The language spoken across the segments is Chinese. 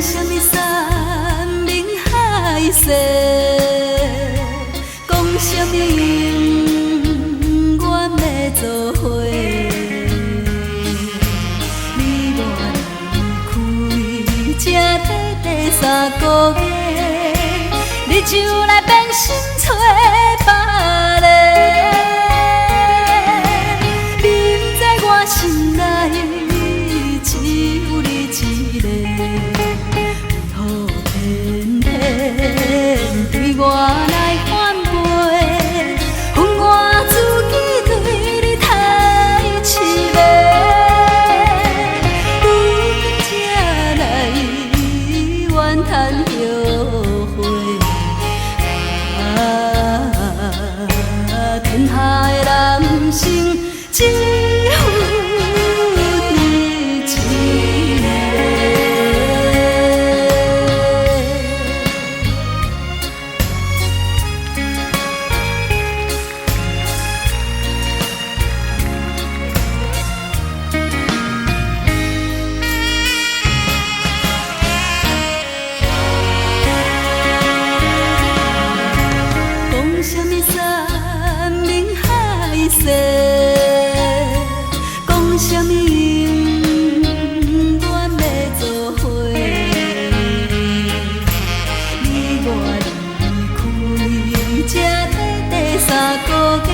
什么山明海誓，讲什么永远要做伙。你我离开这短短3个月，你就来变心找别个。你不知我心内只有你一个。天天对我来反背，恨我自己对你太痴迷。如今才来怨叹后悔。天下的男生只有你一个。讲什么山明海誓，讲什么永远要做伙。你我离开这短短3个月，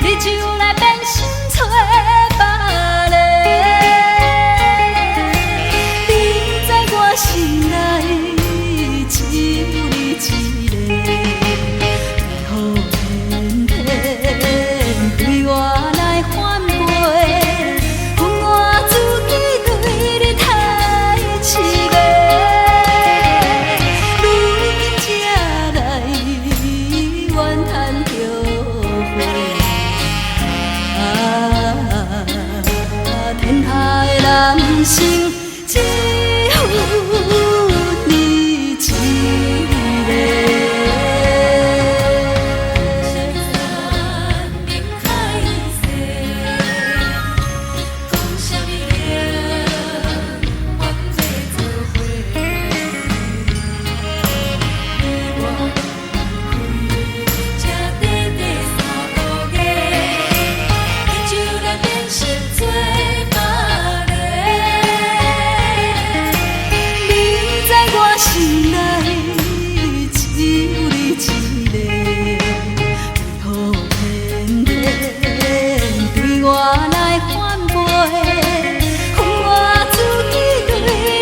你就来变心找别个。你不知我心内只有你一个。对我来反背，恨我自己对你太痴迷。如今才来怨叹后悔。天下的男生只有你一个。心内只有你一个，为何天天对我来反背？恨我自己对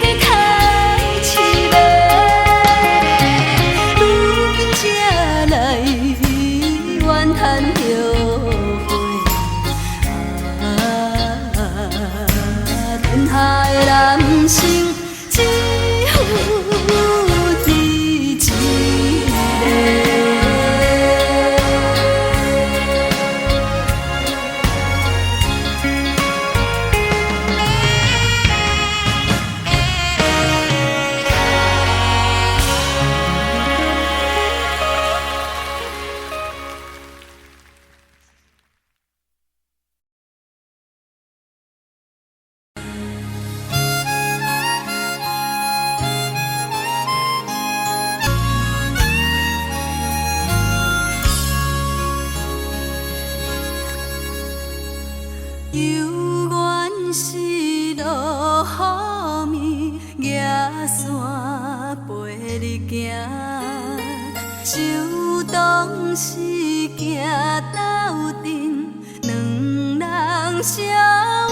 你太痴迷。如今才来怨叹后悔。天下的男生只有你一个。犹原是落雨暝，野山陪你行，就当是行斗阵，两人相偎。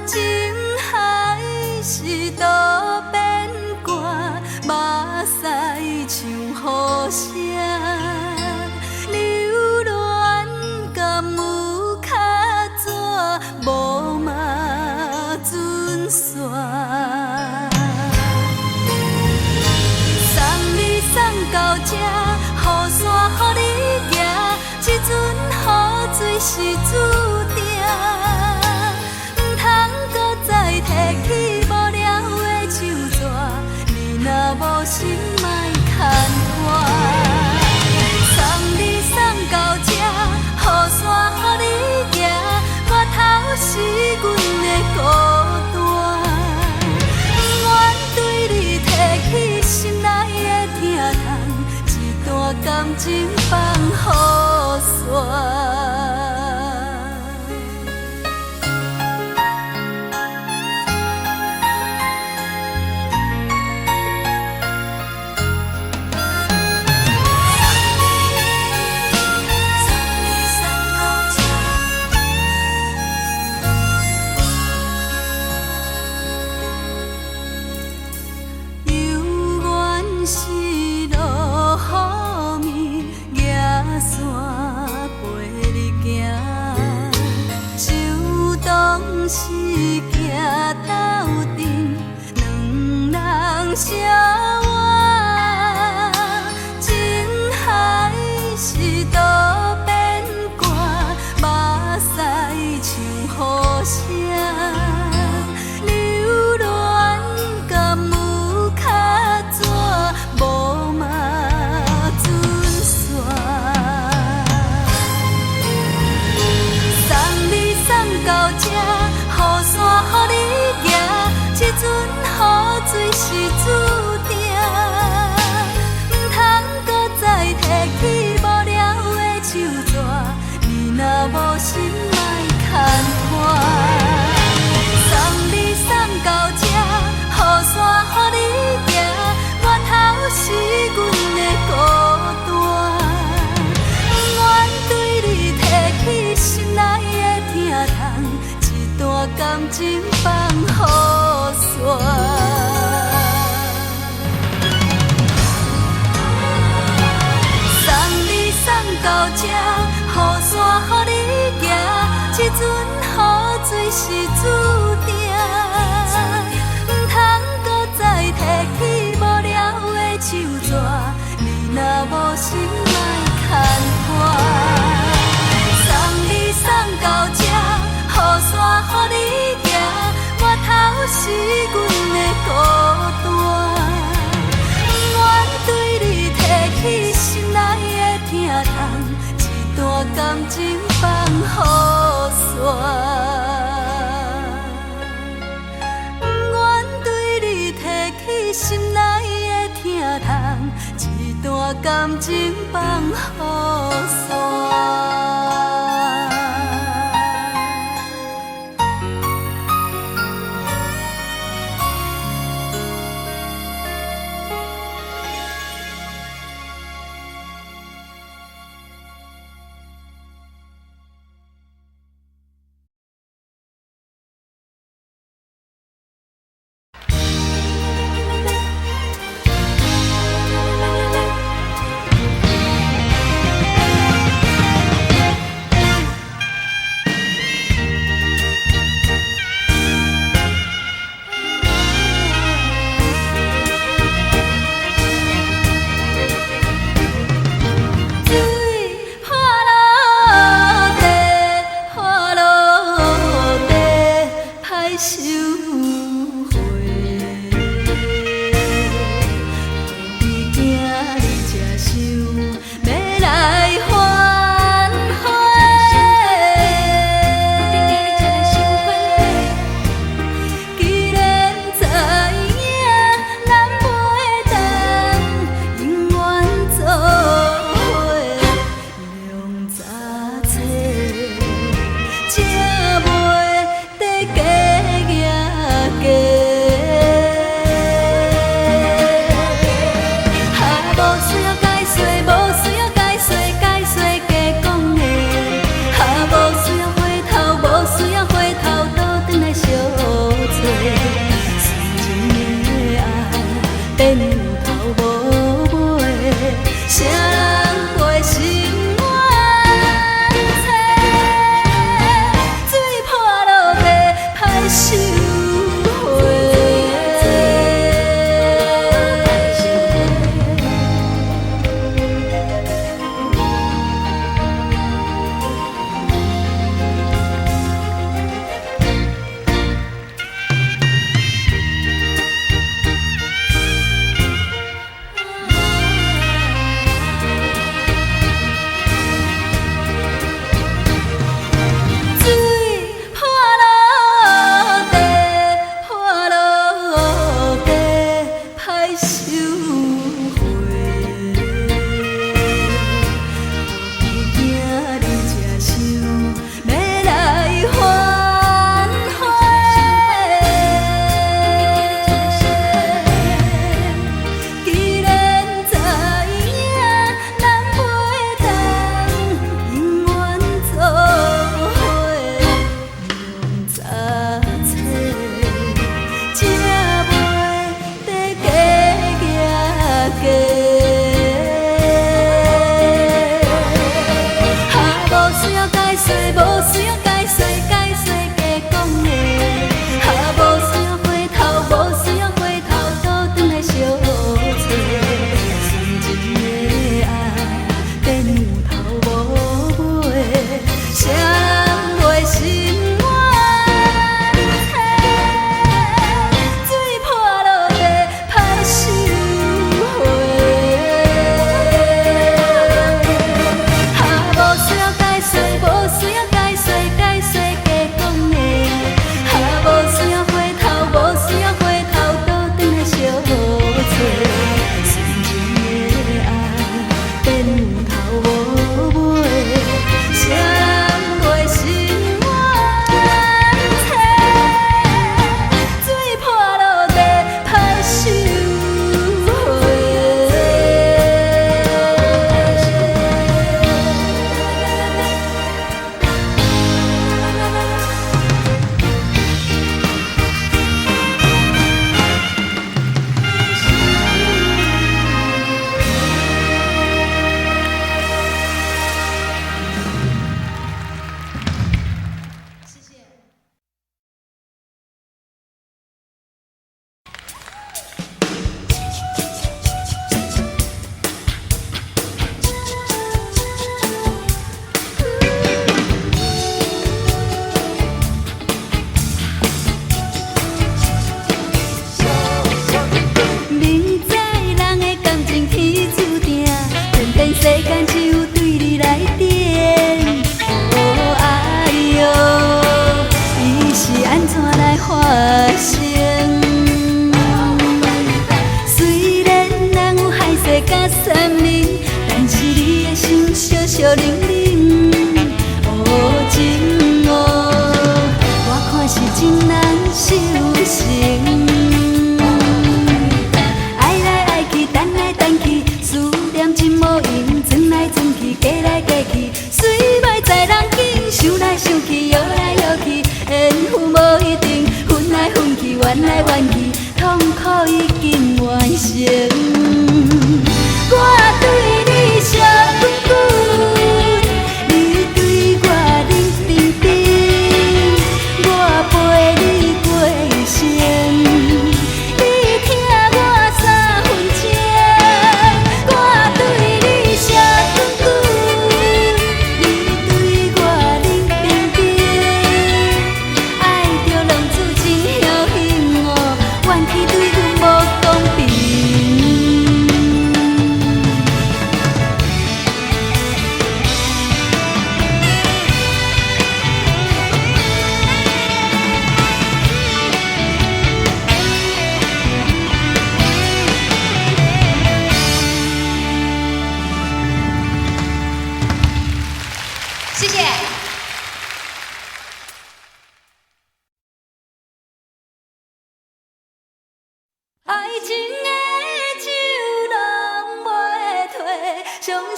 情海是多变卦，目屎像雨声。无嘛准线，送你送到这，雨感情放雨伞。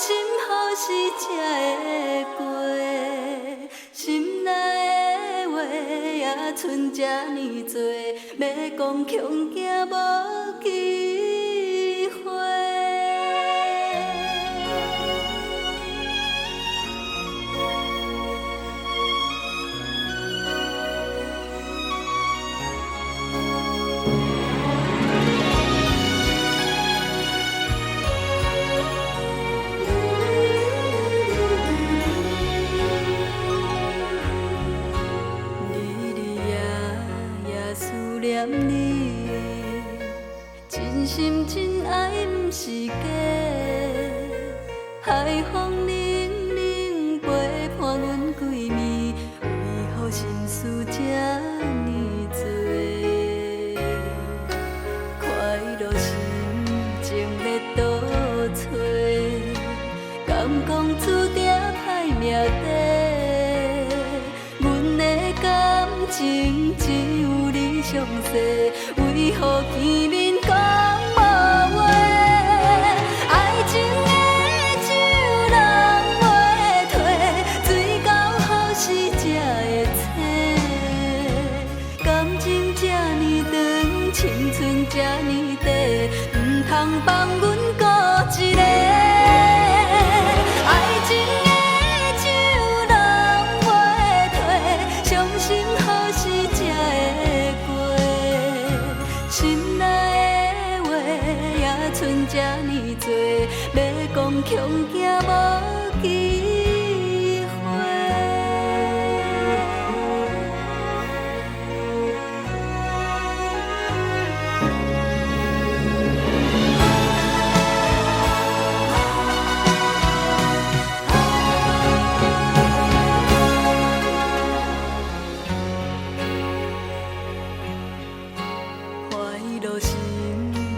心好时才会过，心内的话也剩这呢多，要讲恐惊无机会。念你，真心真爱不是假，海风冷冷陪伴阮几暝，为何心事这呢多？快乐心情要倒找，敢讲注定歹命底？阮的感情只有你上世，为何见面讲无话？爱情的酒人袂退，水到好时才会醒。感情这呢长，青春这呢短，唔通放阮孤一个。爱情的酒人袂退，伤心好时才会过。心内的话也剩这呢多，要讲恐惊无机会。快乐心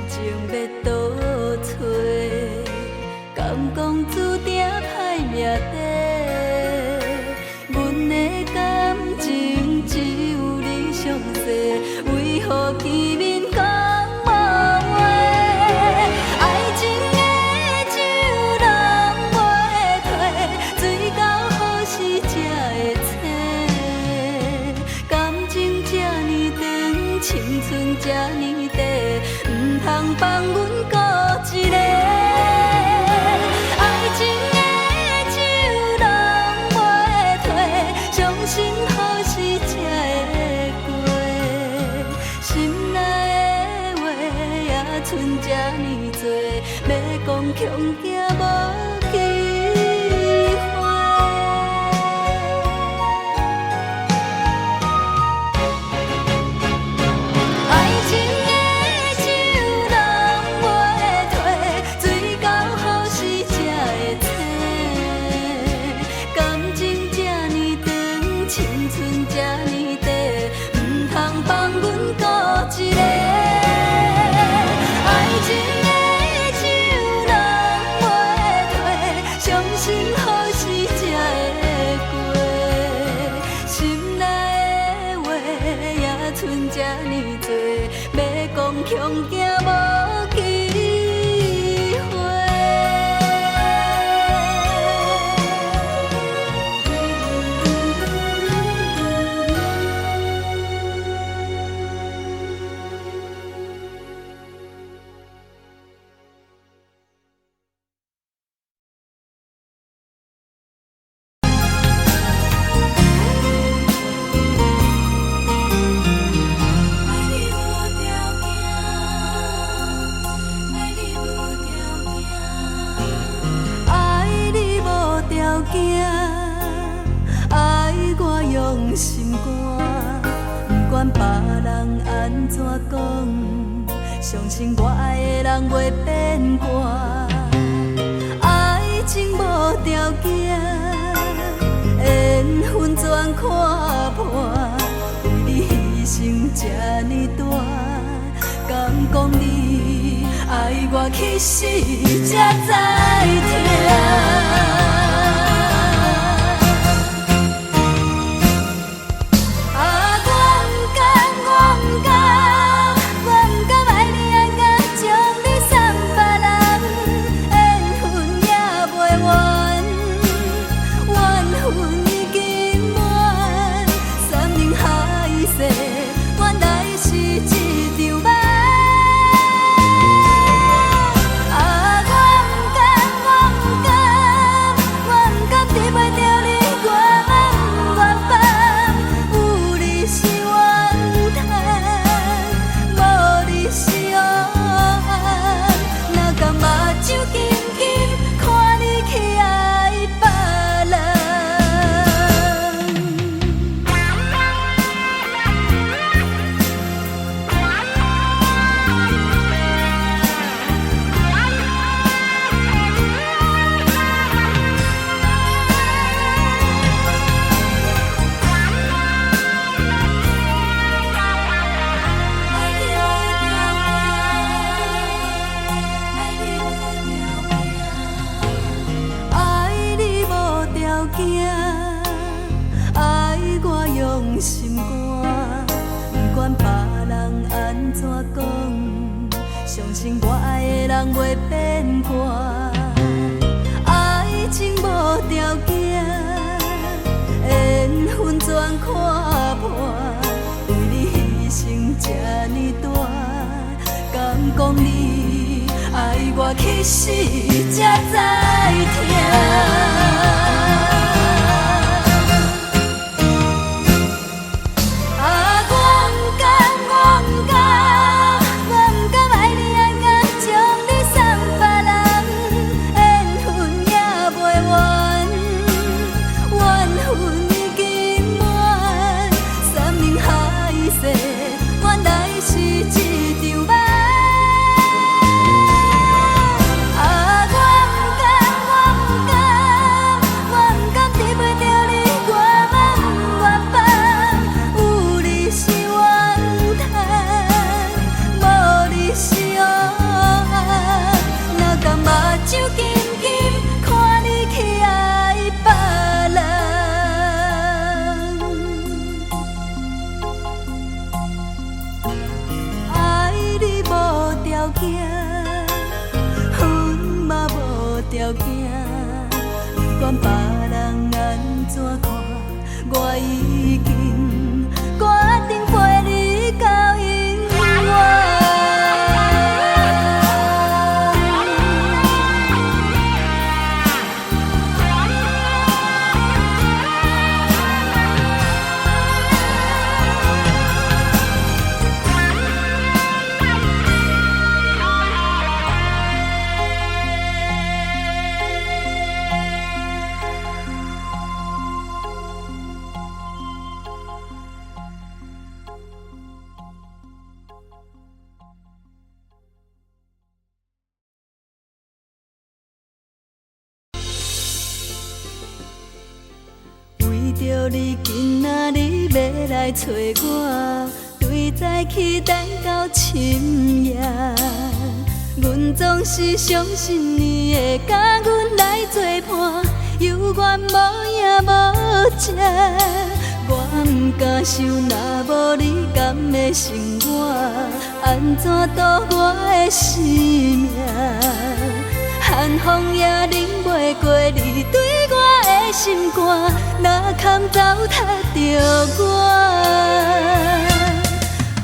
情要倒找，敢讲注定歹命底？阮的感情只有你上世，为何见面讲无话？爱情的酒人袂退，水到好时才会醒。感情这呢长，青春这呢短，唔通放阮孤一个。爱情的酒人袂退，伤心好时才会过。心内的话也剩这呢多，要讲恐惊无机会。爱情的酒人袂退，水到好时才会醒。感情这呢长，青春这呢短，唔通放阮孤一个。爱情的酒人袂退，伤心好时才会过。心内的话也剩这呢多，要讲恐惊无机会。爱你无条件，爱我用心肝，不管别人安怎讲，相信我爱的人袂变卦。爱情无条件，缘分全看破，为你牺牲这呢大，敢讲你爱我去死才知疼。讲？相信我爱的人袂变卦，爱情无条件，缘分全看破。为你牺牲这呢大，敢讲你爱我，其实才知疼。条件，不管别人安怎看，我已经决定陪你到永远。为着你今仔日要来找我，对早起等到深夜。阮总是相信你会甲阮来作伴，有缘无影无迹。我不敢想，若无你甘会生活，安怎度我的生命？寒风也忍袂过你对我的心肝，哪堪糟蹋着我？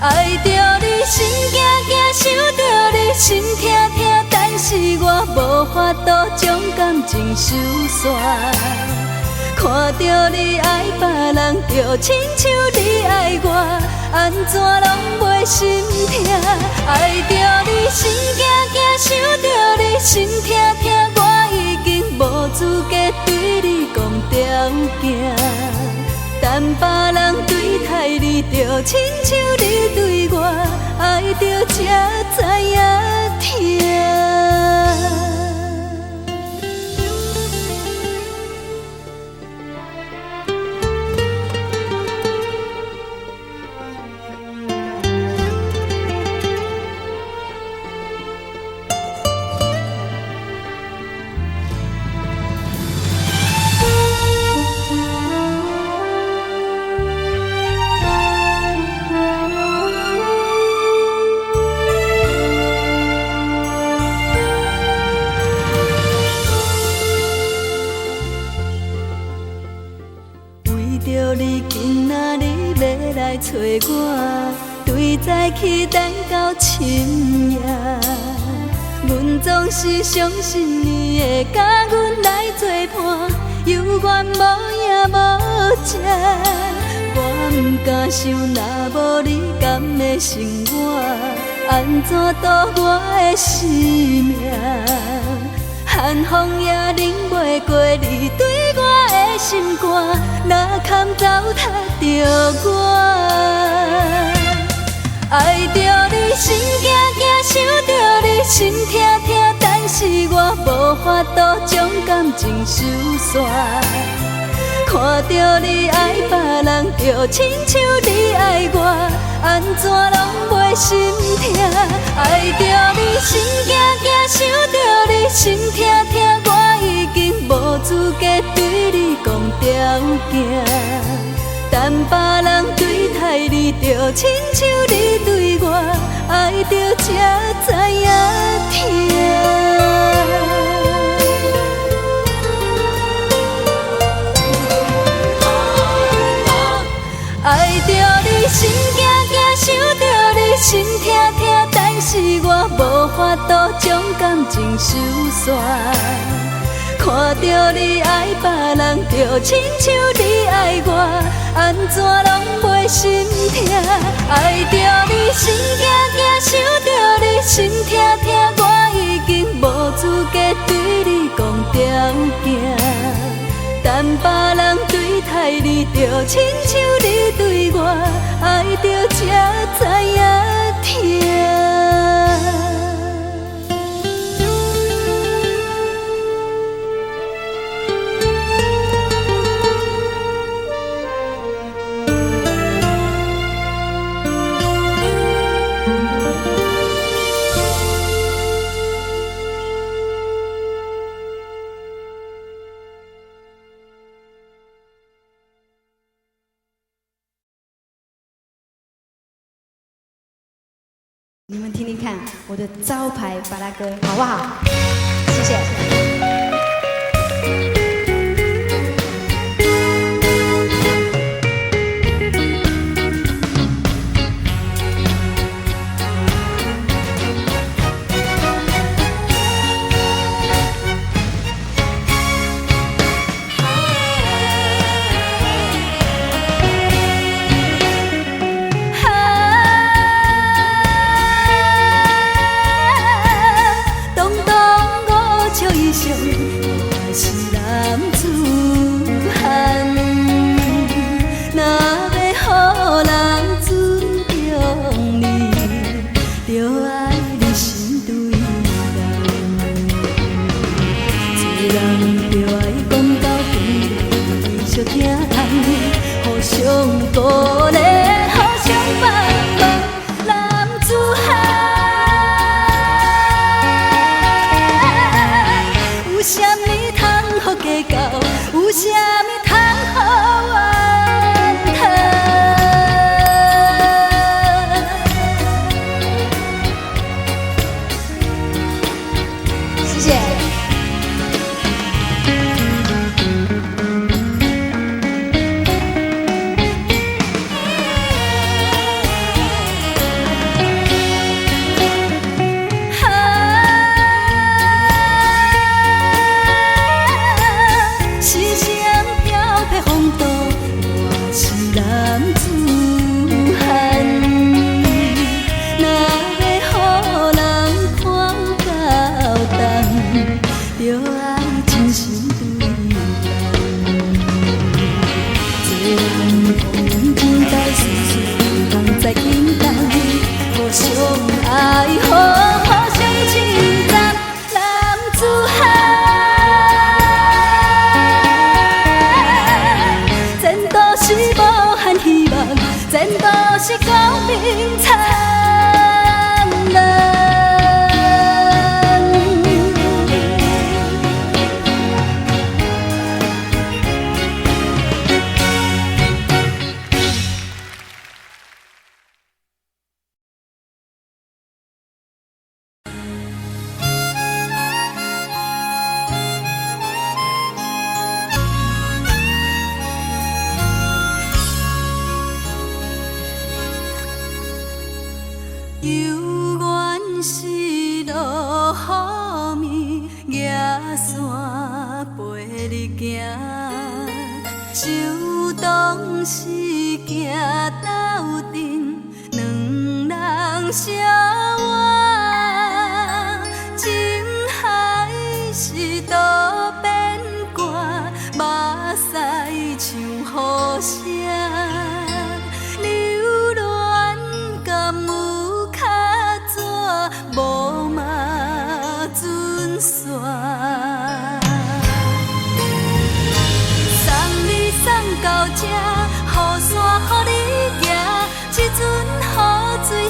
爱着你心惊惊，想着你心痛痛，但是我无法度将感情收煞。看着你爱别人，就亲像你爱我，安怎拢袂心痛？爱着你心惊惊，想着你心痛痛，我已经无资格对你讲条件。但别人对待你，就亲像你对我，爱着才知影疼。着你今仔日要来找我，对早起等到深夜。阮总是相信你会甲阮来作伴，有缘无影无迹。我不敢想，若无你甘会生活，安怎度我的生命？寒风也忍袂过你对我的心肝，哪堪糟蹋着我？爱着你心惊惊，想着你心痛痛，但是我无法度将感情收煞。看着你爱别人，就亲像你爱我，安怎拢袂心痛？爱着你心惊惊，想着你心痛痛，我已经无资格对你讲条件。但别人对待你，就亲像你对我，爱着才知影疼。爱着你心惊惊，想着你心痛痛，但是我无法度将感情收煞。看着你爱别人，就亲像你爱我，安怎拢袂心痛？爱着你心惊惊，想着你心痛痛，我已经无资格对你讲条件。但别人对待你，就亲像你对我，爱着才知影疼。你们听听看我的招牌巴拉歌，好不好？谢谢。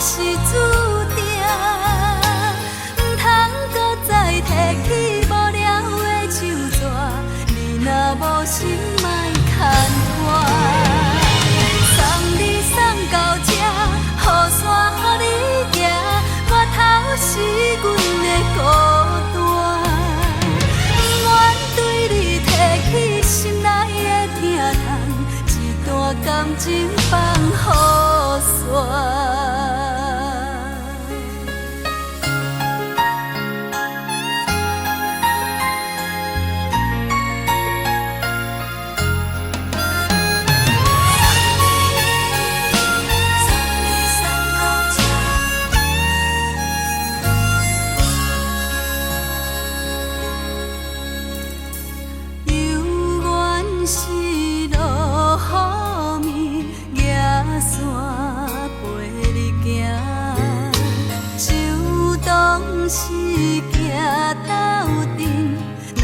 是注定。是行斗阵，两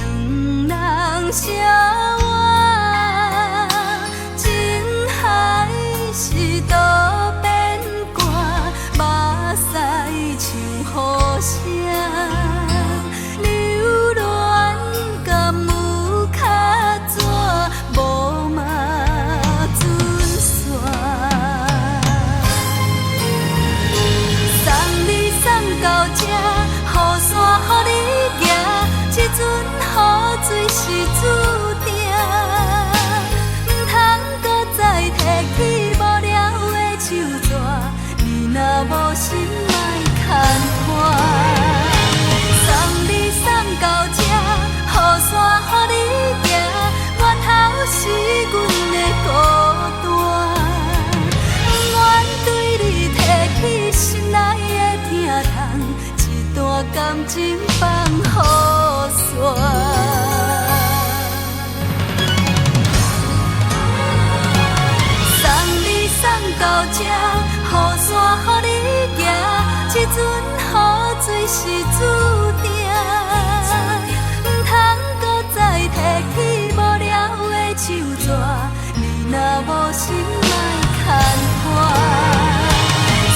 人相偎，情海是多变卦，目屎像雨声，流恋甲无脚纸，无嘛准线。送你送到这，雨伞予你行，这阵雨水是注定，唔通搁再提起无聊的手纸，你若无心莫牵拖。送你送到这，雨伞予你行，源头是阮的孤单，不愿对你提起心内的疼痛，一段感情放雨伞。送你送到这，雨伞予你行，这阵雨水是注定，唔通搁再提起无聊的手纸，你若无心莫牵拖。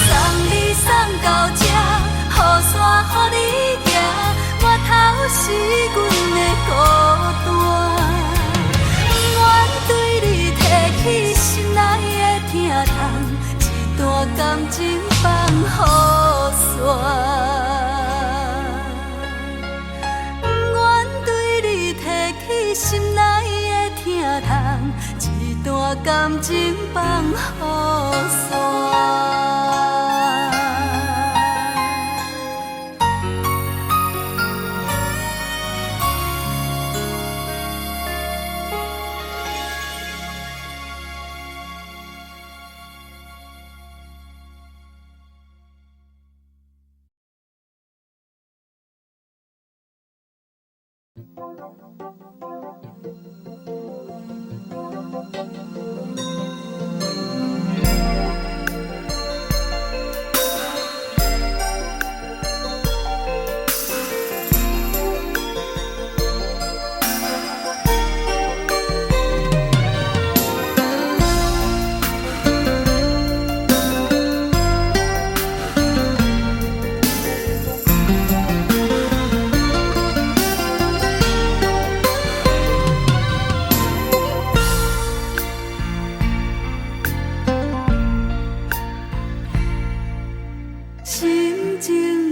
送你送到这，雨伞予你行，源头是阮的孤单，不愿对你提起心内的疼痛，一段感情放雨伞。不愿对你提起心内的疼痛，一段感情放雨伞。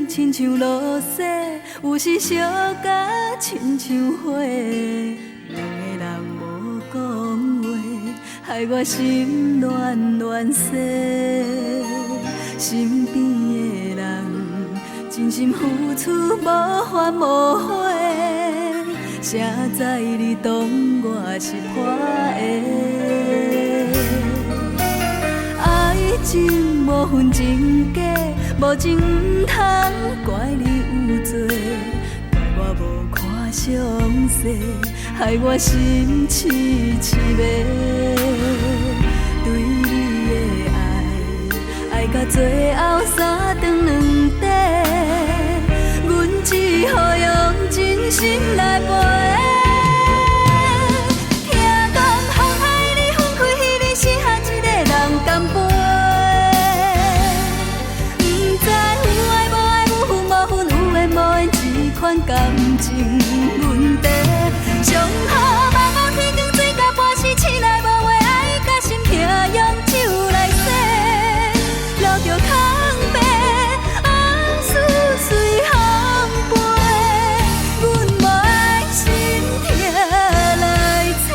亲像落雪，有时烧甲亲像火。两个人无讲话，害我心乱乱世。身边的人真心付出无怨无悔，谁知你当我是破的。爱情无分真假。无情唔通怪你有罪，怪我无看详细，害我心痴痴迷。对你的爱，爱到最后三顿两底，阮只好用真心来陪。听讲风海里分开，你是下一个人甘陪。款感情问题，上好茫茫天光水甲半时，醒来无话爱甲心痛，用酒来洗，留着空白，往事随风飞，阮无爱心痛来找。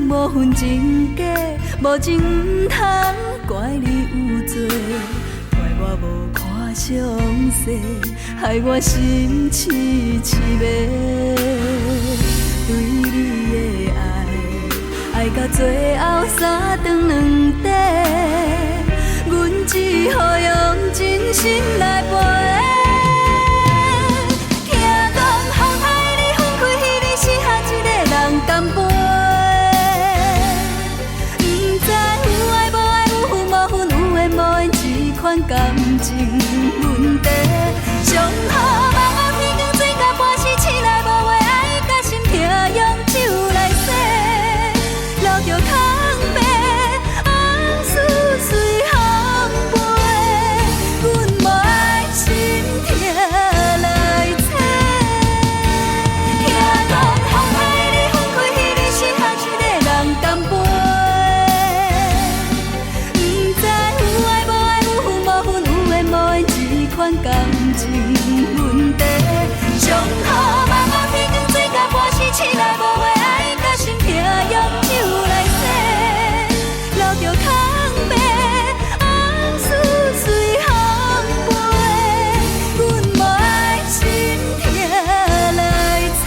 无分真假，无情唔通怪你有罪，怪我无看详将世，害我心痴痴迷。对你的爱，爱到最后三顿两底，阮只好用真心来陪。听讲风海里分开，彼你是下一个人甘陪。不知有爱无爱，有分无分，有缘无缘，这款感情问题。上好梦啊，天光做到半时，醒来无话，爱甲心痛，用酒来洗，留着空白，往事随风飞，阮无爱心痛来找。听讲风海里分开，彼你是下一个人甘陪。不知有爱无爱，有分无分，有缘无缘，这款感情问题。上好梦啊，天光做到半时，醒来无话，爱甲心痛，用酒来洗，留着空白，往事随风飞，阮无爱心痛来找。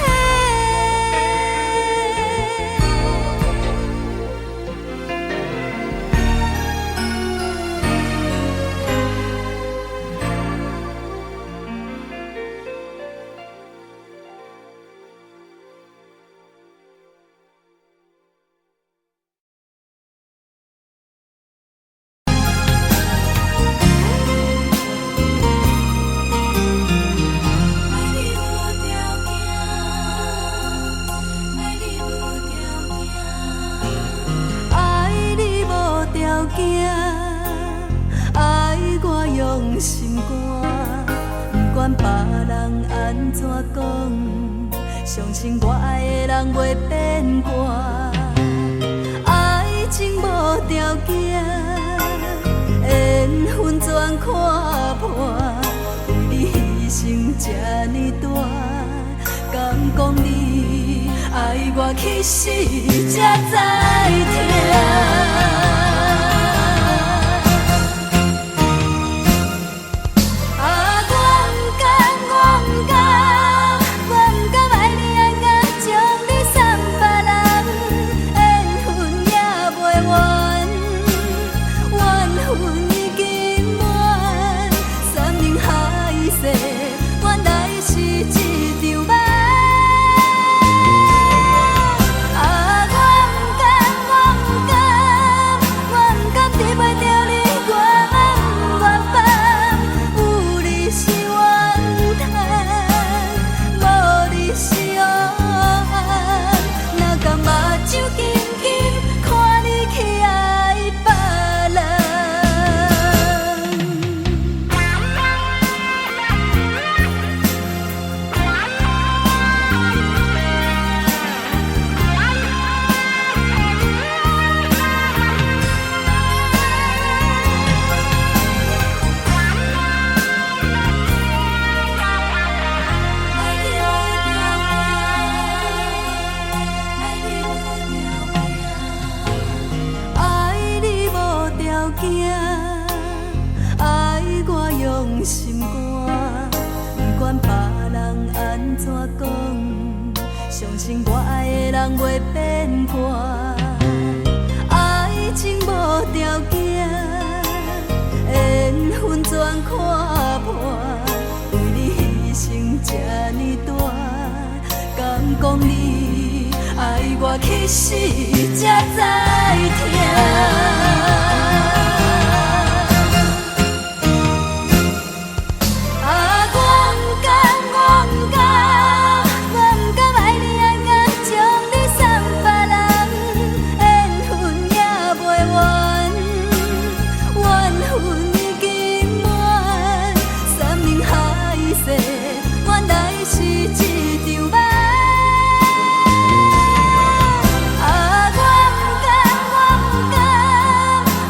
爱你无条件，爱我用心肝，不管别人安怎讲，相信我爱的人袂变卦。爱情无条件，缘分全看破，为你牺牲这呢大。敢讲你爱我，其实才知疼。爱我用心肝，不管别人安怎讲，相信我爱的人袂变卦。爱情无条件，缘分全看破，为你牺牲这呢大。敢讲你爱我，其实才知疼。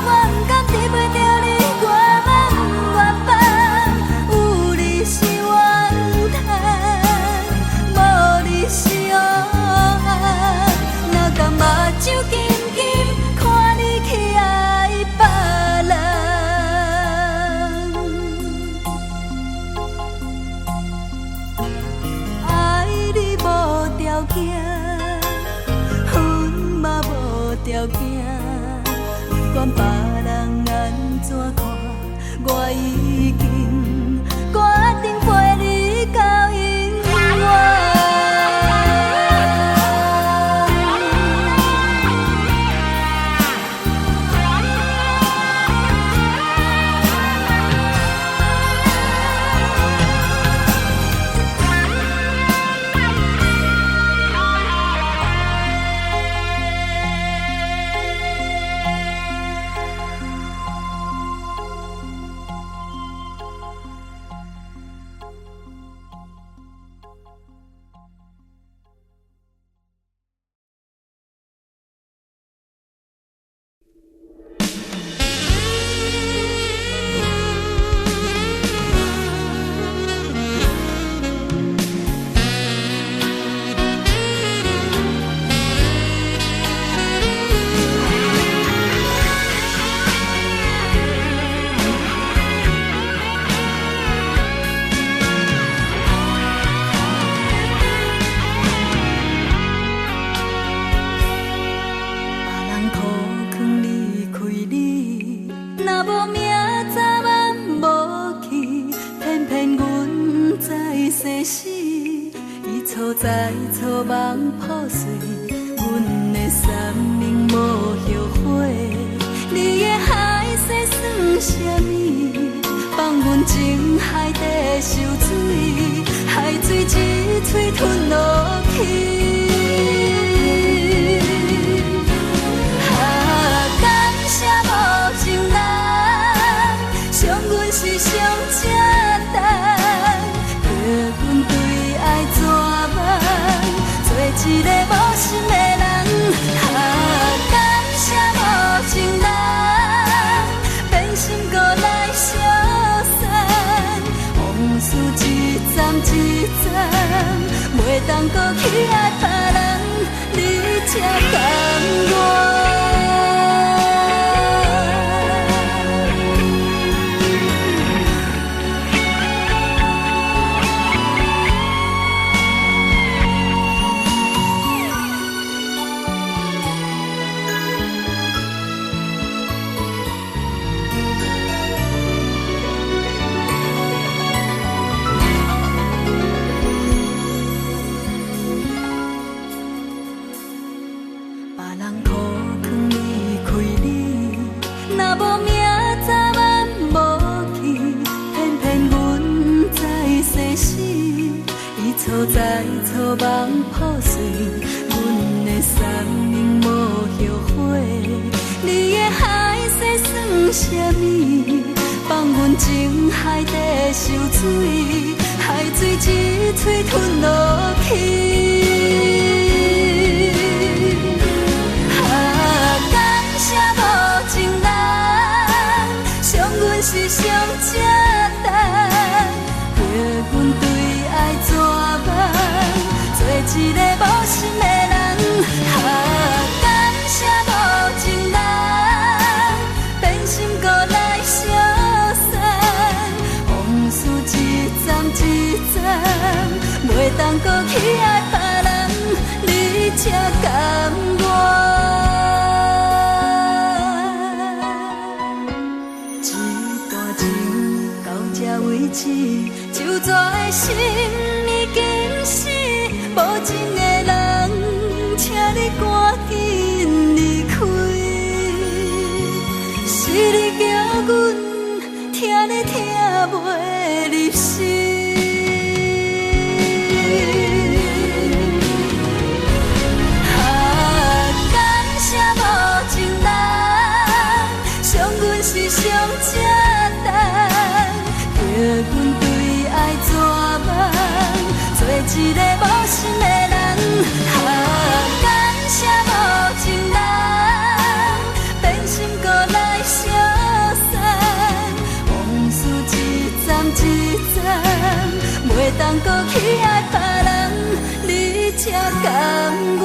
我行，阮嘛无条件，不管别人安怎看，我已经决定陪你到永远。在草梦破碎，阮的生命无后悔。你的海誓算什么？放阮情海底受水，海水一嘴吞落去。感谢无情人，伤阮是上正重。阮对爱怎办？做一个无心的人，感谢无情人，变心搁来相散，往事一站一站，袂当搁去爱别人，你才甘愿。在草梦破碎，阮的生命无后悔。你的海誓算什么？放阮情海底受水，海水一嘴吞落去。感谢无情人，伤阮是上正重，叫阮对爱怎办？做一个无心的人，感谢无情人，变心搁来相散，往事一站一站，袂当搁去爱别人，你才甘愿。一段情到这为止，就绝的心已经死。无情的人，请你赶紧离开。是你叫阮听你听袂入心。感谢无情人，伤阮是上正重，叫阮对爱怎办？做一个无心的人，感谢无情人，变心搁来相散，往事一站一站，袂当搁去爱别人，你才甘愿。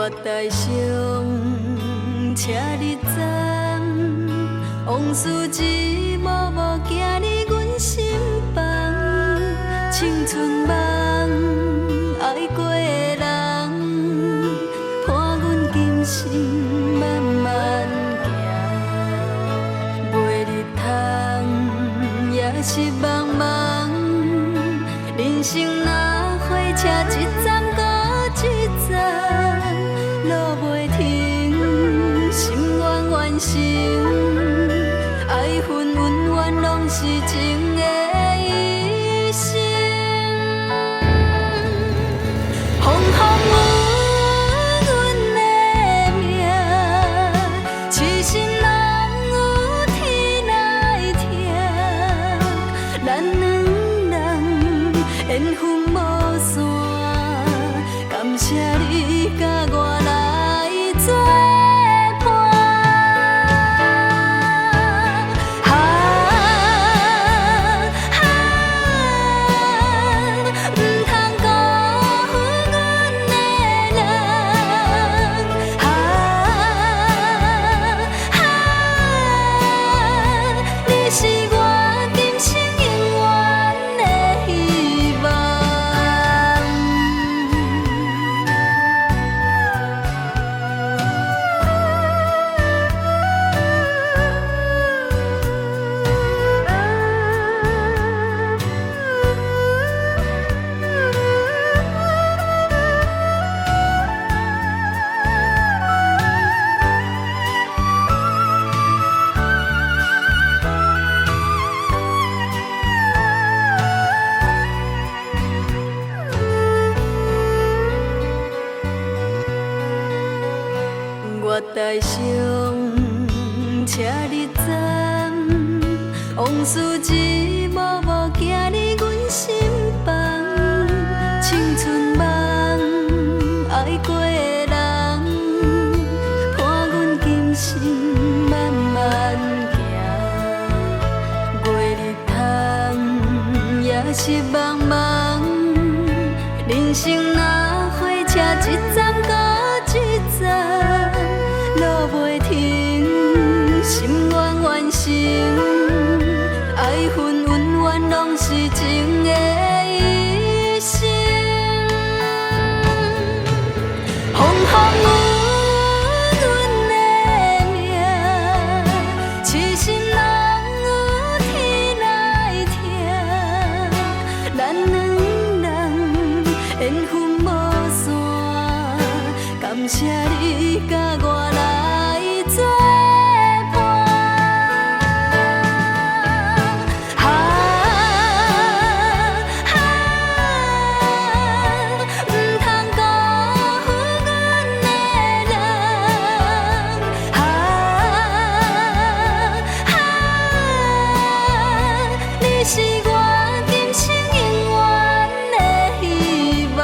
月台上车日站，往事一幕幕行入阮心房。青春梦爱过的人，伴阮今生慢慢行。袂日通也是茫茫，人生若火车一站搁一站。路袂停，心愿完成，爱恨恩怨拢是情的一生。风风雨阮的命，痴心人有天来听，咱两人缘分无散，感谢你甲我来作伴。唔通辜负阮的人，你是我今生永远的希望。月台上车日站，往事一幕幕行入阮心房。青春梦爱过的人，伴阮今生慢慢行。袂日通也是茫茫，人生若火车一站搁一站。路袂停，心愿完成，爱恨恩怨拢是情的一生。风风雨阮的命，痴心人有天来听，咱两人缘分无散，感谢你甲我来作伴。唔通辜负阮的人，你是我今生永远的希望。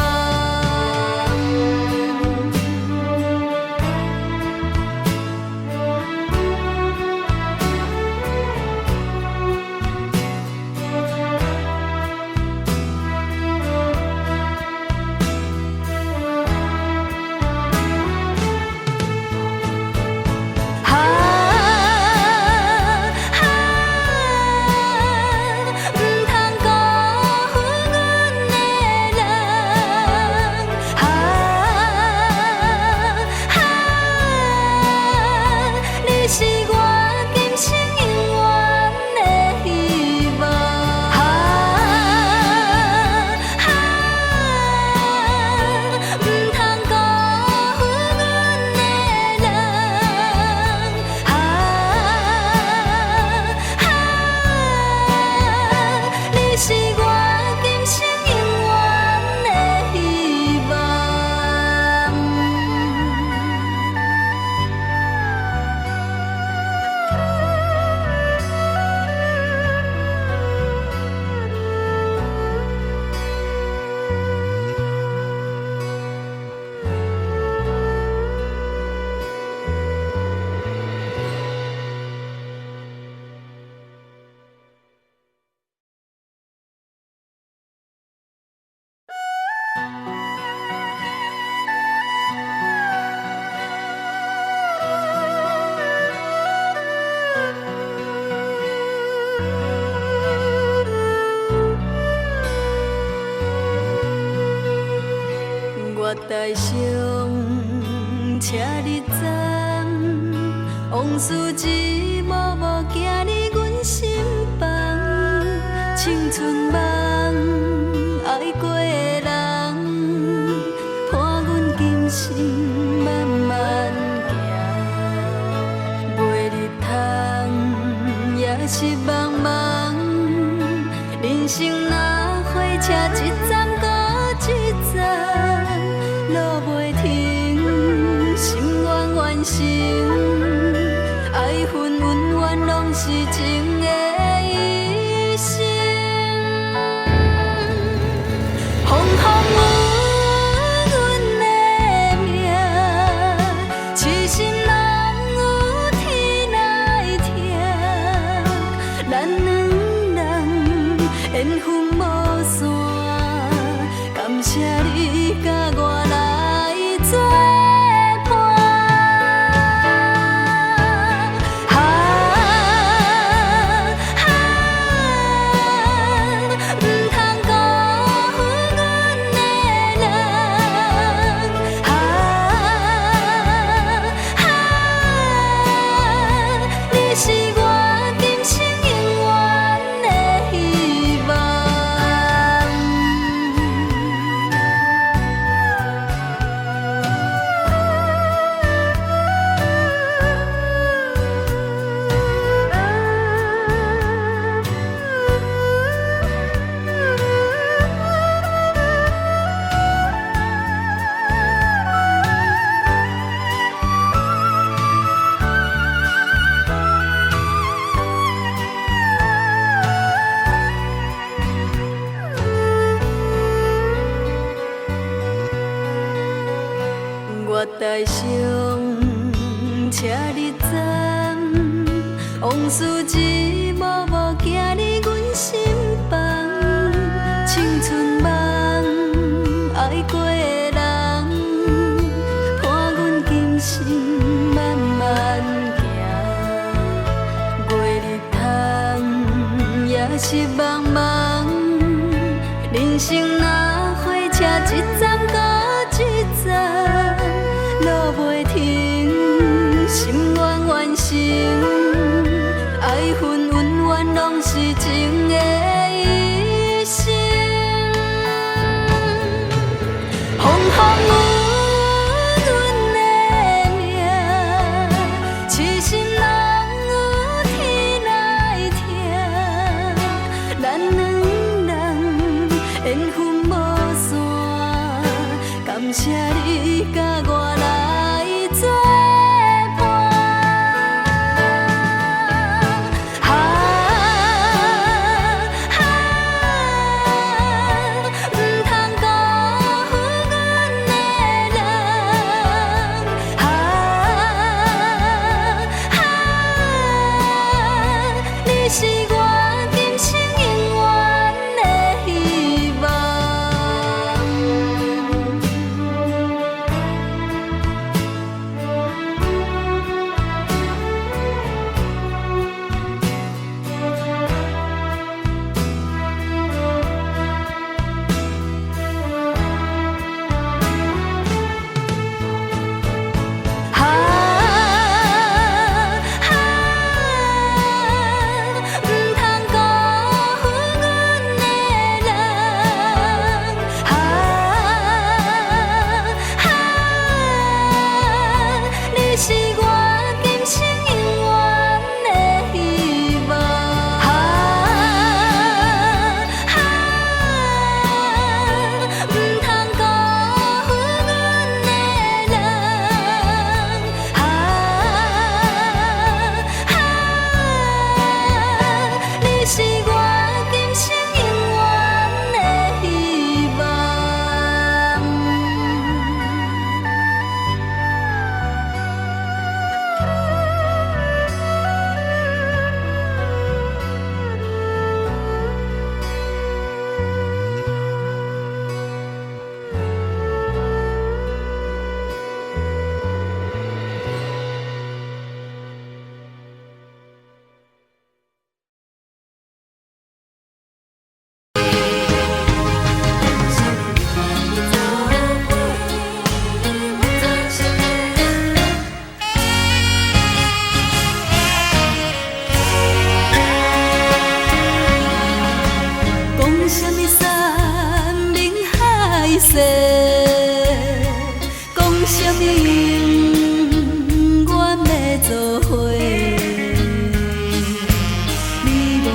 车日站，往事一幕幕行入阮心房，青春梦爱过的人，伴阮今生慢慢行，袂日通也是茫茫，人生若火车一站搁一站，路袂停，心愿完成，爱恨恩怨拢是情的一生。风风雨阮的命，痴心人有天来听，咱两人缘分无散，感谢你甲我来作伴。不通辜负阮的人，你是我今生永远的希望。我台上车日站，往事一幕幕行入阮心房，青春梦爱过的人，伴阮今生慢慢行，袂日通也是茫茫，人生若火车一站搁一站，路袂停，心愿完成，爱恨恩怨拢是情的一生。风风雨阮的命，痴心人有天来听，咱两人缘分无散，感谢你甲我来作伴。不通辜负阮的人，你是我今生永远的希望。不通辜负阮的人，你是我今生永远的希望。不通辜负阮的人，你是我今生永远的希望。永远要做伙。你我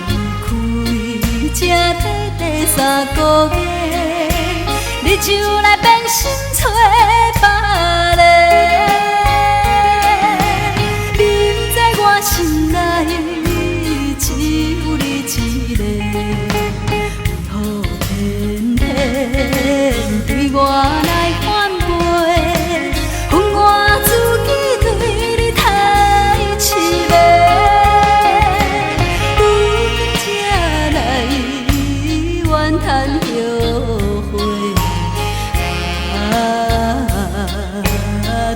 离开，才短3个月，你就来变心找别个。你不知我心内只有你一个，为何偏偏对我来反背？恨我自己对你太痴迷，如今才来怨叹后悔。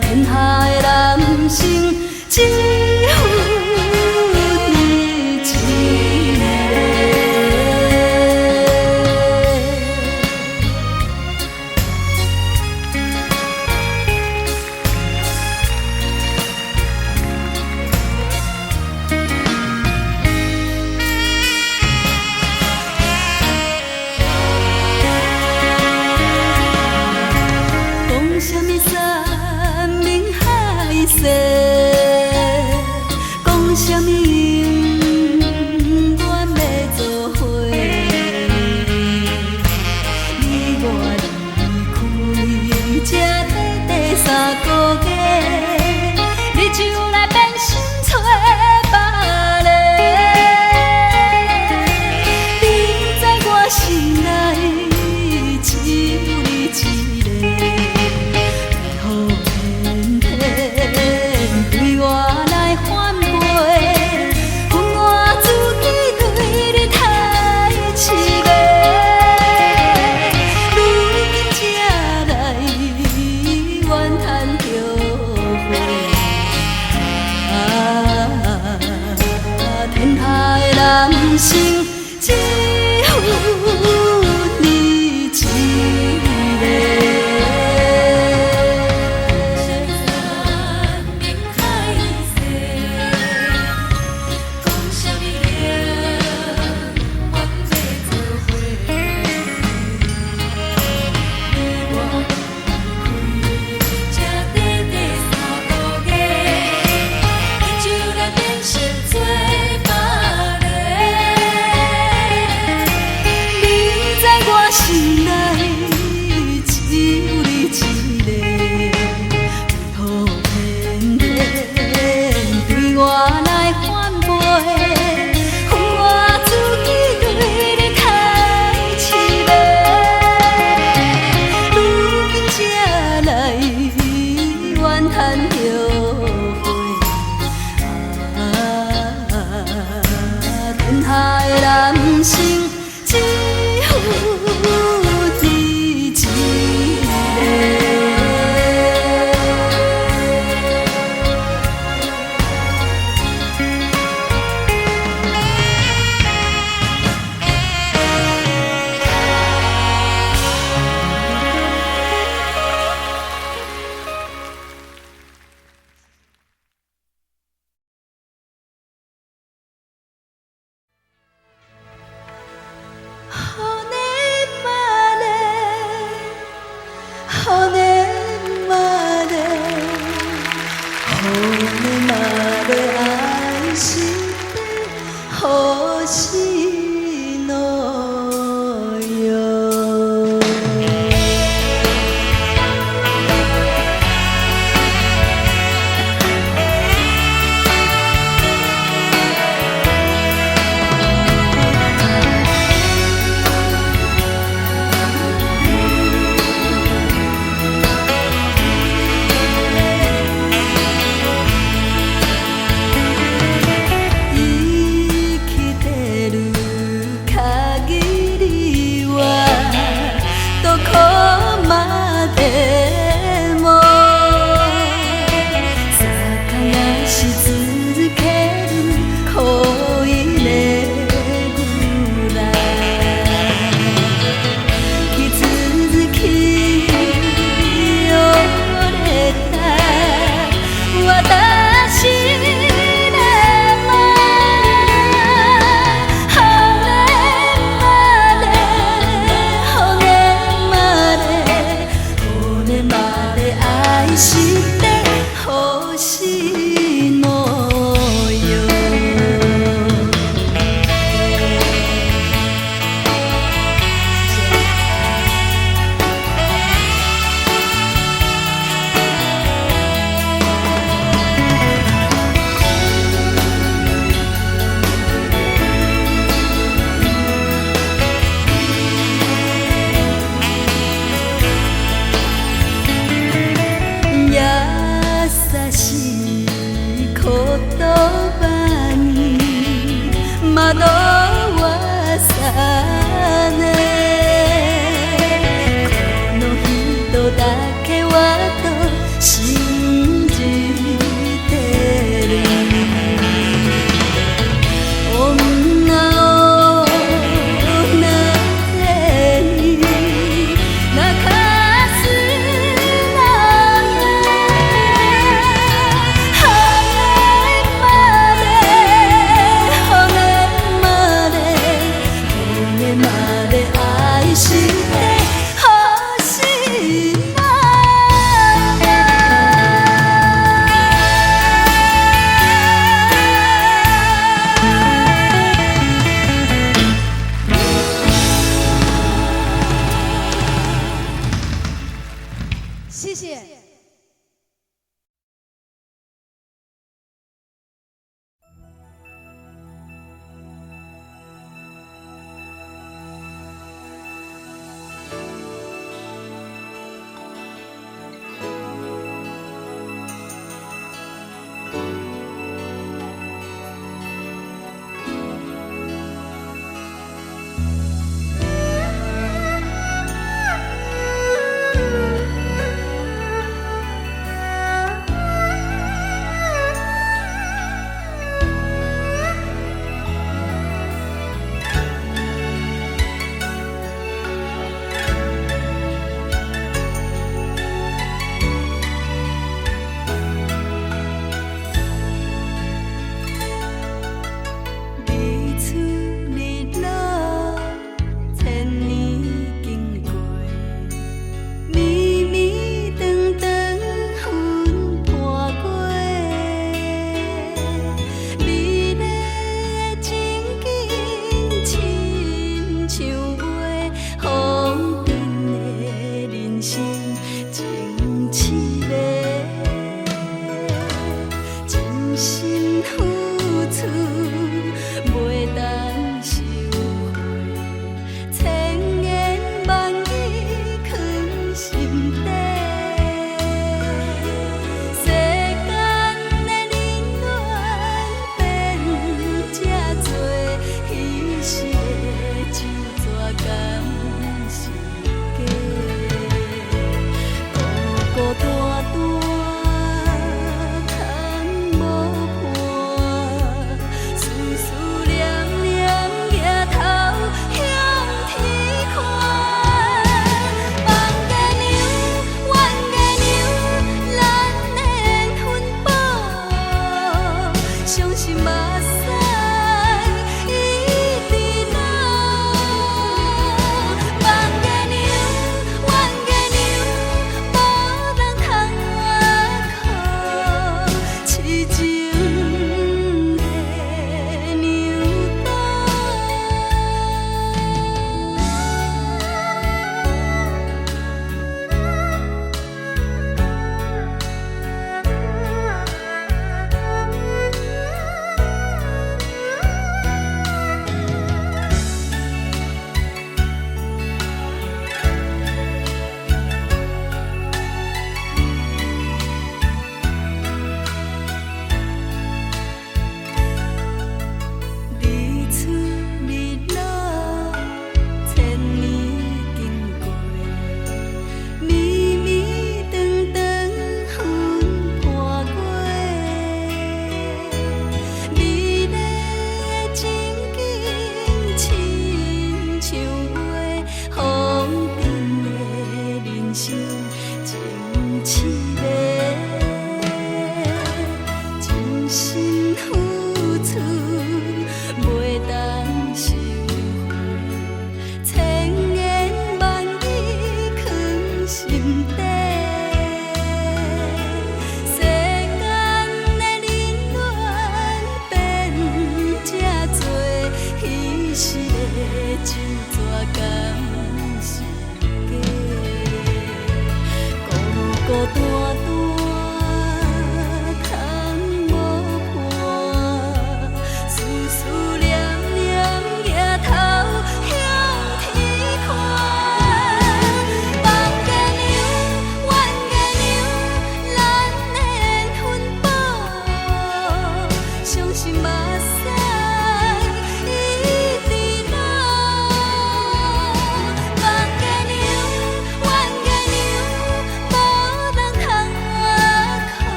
天下的男性只有你一个。讲什么山盟海誓，讲什么永远要做伙。你我离开，才短3个月，你就来变心找别个。你不知我心内只有你一个。对我来反背，恨我自己对你太痴迷，如今才来怨叹后悔。天下的男性只有你一个。心内只有你一个，为何偏偏对我来反背？恨我自己对你太痴迷，如今才来怨叹后悔。天下的男性只有你一个。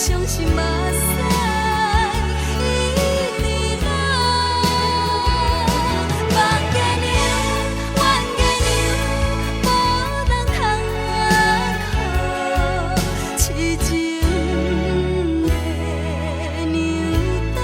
伤心目屎一年啊，望月娘，怨月娘，无人通靠，痴情的娘家。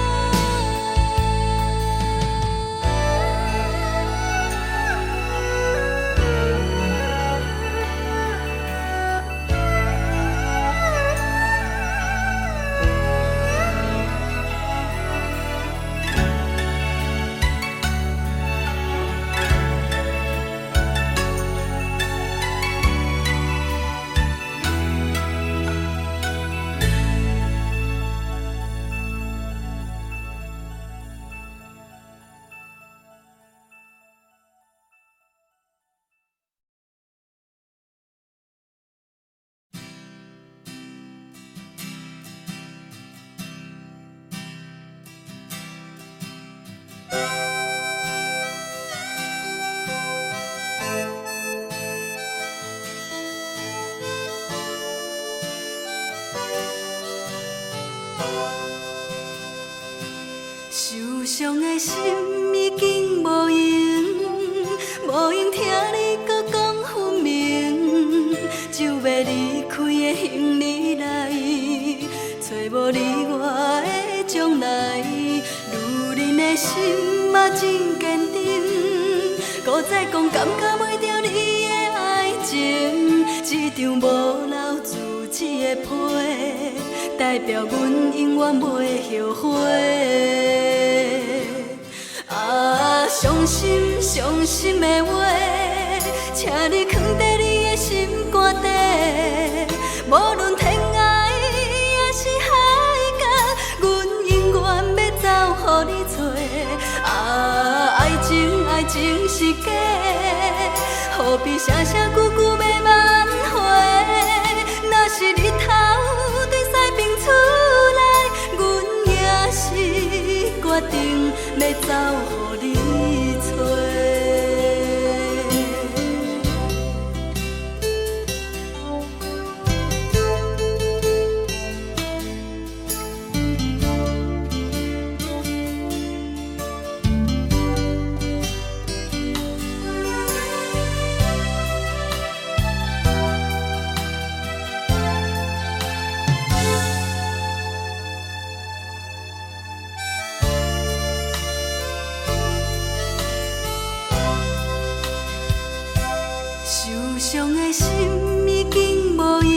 受伤的心已经无用，无用听你搁讲分明，就要离开的行李内，找无你我的将来。如恁的心嘛真坚定，搁再讲感觉袂着你的爱情，这张无留自己的批，代表阮永远袂后悔。啊，伤心伤心的话，请你藏在你的心肝底，无论天涯也是海角，阮永远要走予你找。啊，爱情爱情是假，何必声声句句要挽回？若是日头对西边出来，阮也是决定要走予你找。受伤的心已经无用，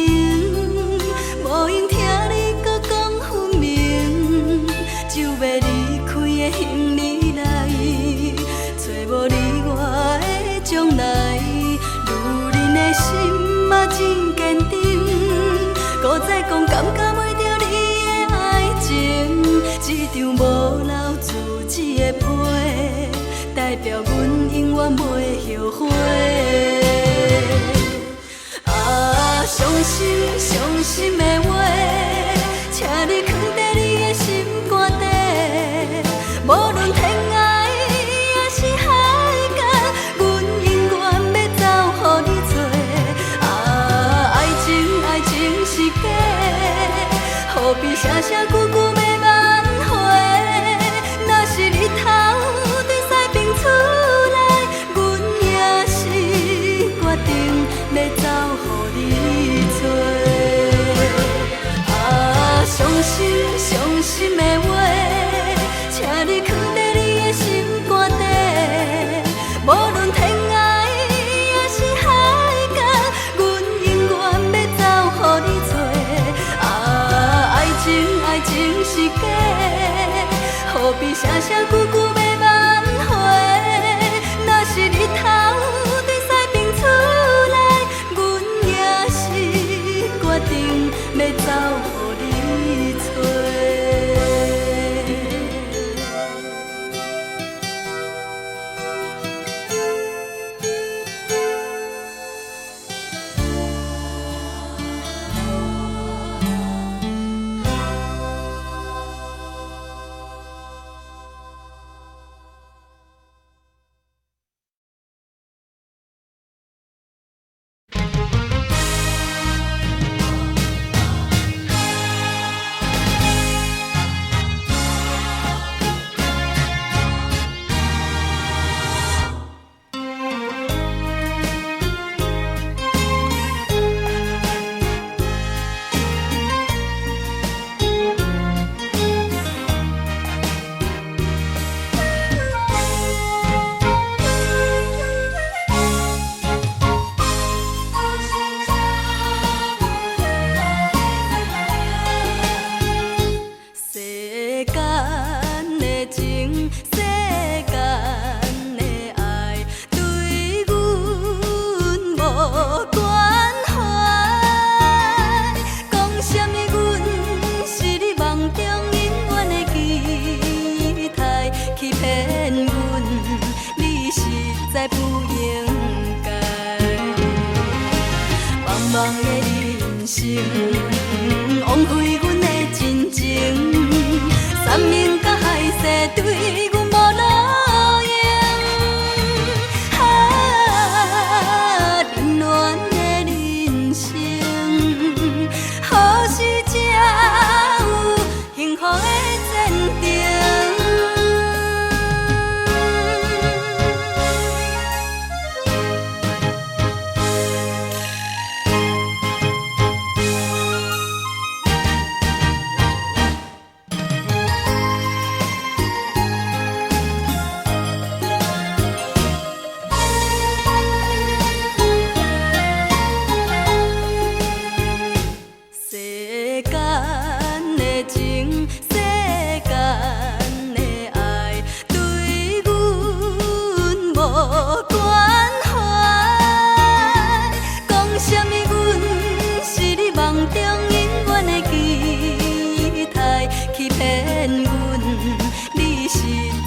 无用听你搁讲分明，就要离开的行李内，找无你我的将来。如恁的心嘛真坚定，搁再讲感觉袂着你的爱情，这张无留自己的批，代表阮永远袂后悔。啊，伤心伤心的话，请你藏在你的心肝底，无论天涯也是海角，阮永远要走予你找。啊，爱情爱情是假，何必声声句句要挽回？若是日头对西边出来，阮也是决定要走予你找。啊，伤心伤心的话，请你藏在你的心肝底，无论天涯也是海角，阮永远要走予你找。啊，爱情爱情是假，何必声声句句要挽回？若是日头对西边出来，阮也是决定要走予你找。在不应该。茫茫的人生，枉费阮的真情，山盟甲海誓对阮无路用。冷暖的人生，何时才有幸福的前程？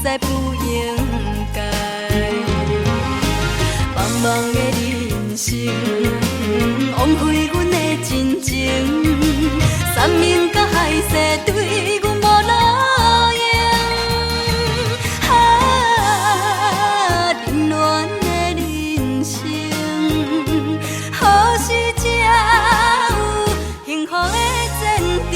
在不应该，茫茫的人生，枉费阮的真情，山盟甲海誓对阮无路用。冷暖的人生，何时才有幸福的前程？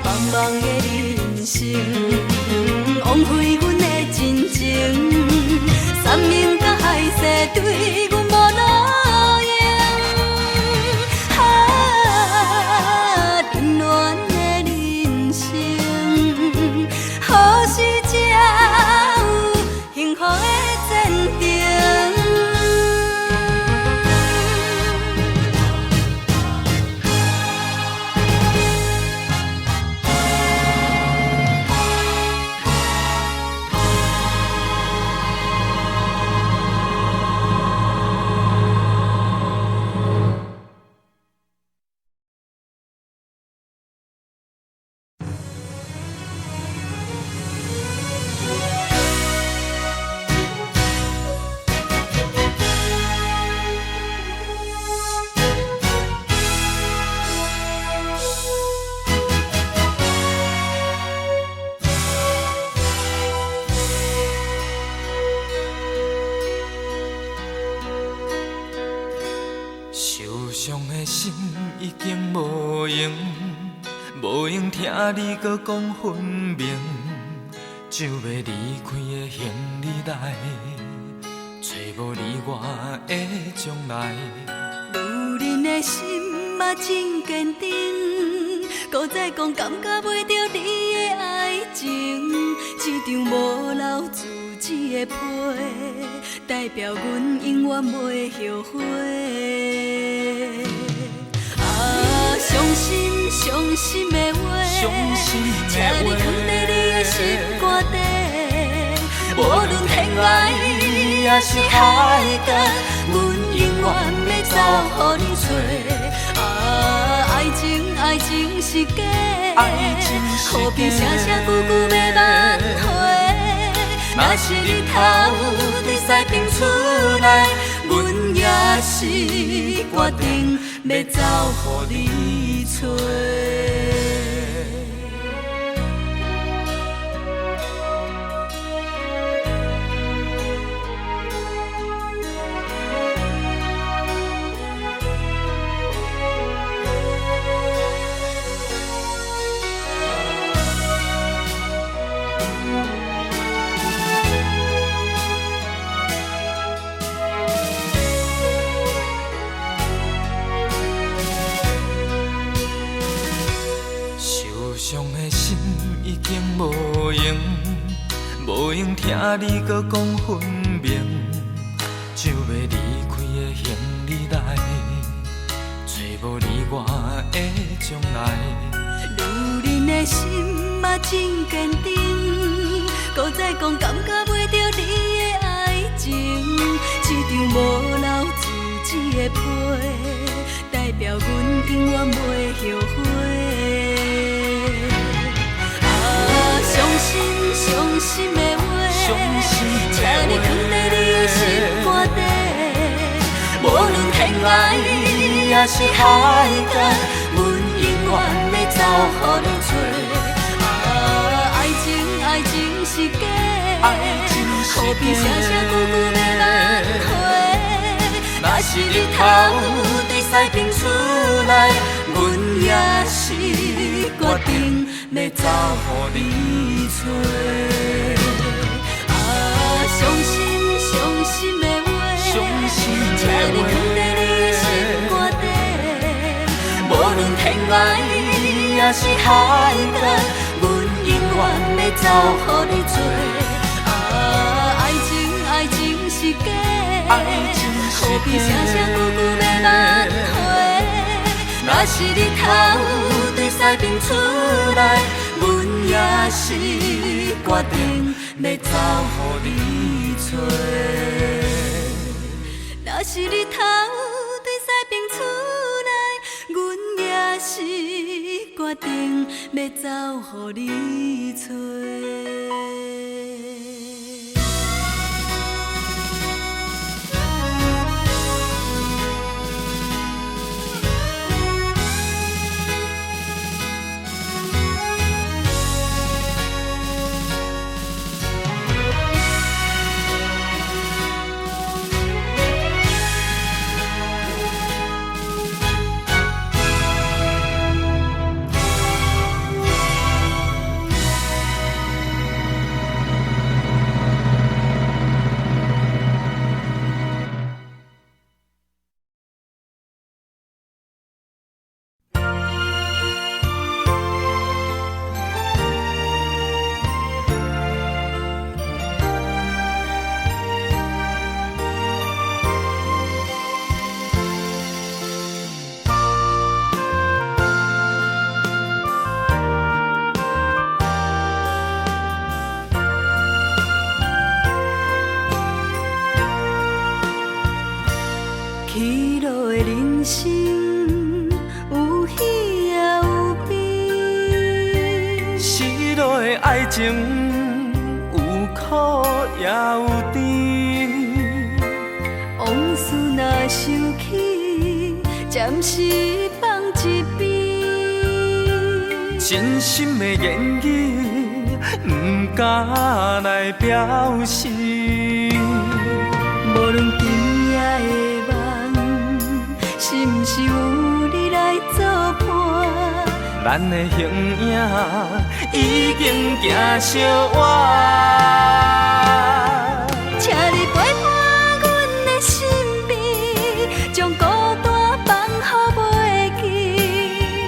茫茫的人生，枉费阮的真情，山盟甲海誓对阮无路用。冷暖的人生，何时才有幸福的前程？受伤的心已经无用，无用听你搁讲分明，就要离开的行李来，找无你我的将来。女人的心嘛真坚定，搁再讲感觉袂到你的爱情，一张无留自己的批，代表阮永远袂后悔。伤心伤心的话，请你藏在你的心肝底，无论天涯也是海角，阮永远要走予你找。爱情是假，何必声声句句要挽回？若是日头在西边出来，阮也是决定要走予你找。伤的心已经无用，无用听你搁讲分明，就要离开的行李来，找无你我的将来。女人的心嘛真坚定，搁再讲感觉袂到你的爱情，一张无留自己的批，代表阮永远袂后悔。伤心的话，请你藏在你的心肝底。无论天涯也是海角，阮永远要走予你找。爱情是假，何必声声句句要挽回？若是日头在西边出来，阮也是决定要走予你找。伤心的话，请你藏在你的心肝底。无论天涯也是海角，阮永远要走予你找。爱情是假，何必声声句句要挽回？若是日头在西边出来，阮也是决定要走予你找。若是日头在西边出来，阮也是决定要走予你找。起落的人生有喜也有悲，失落的爱情有苦也有甜。往事若想起，暂时放一边。真心的言语不敢来表示，无论今夜的梦，是毋是有你来作伴？咱的形影已经行相偎。请你陪伴阮的身边，将孤单放予袂记。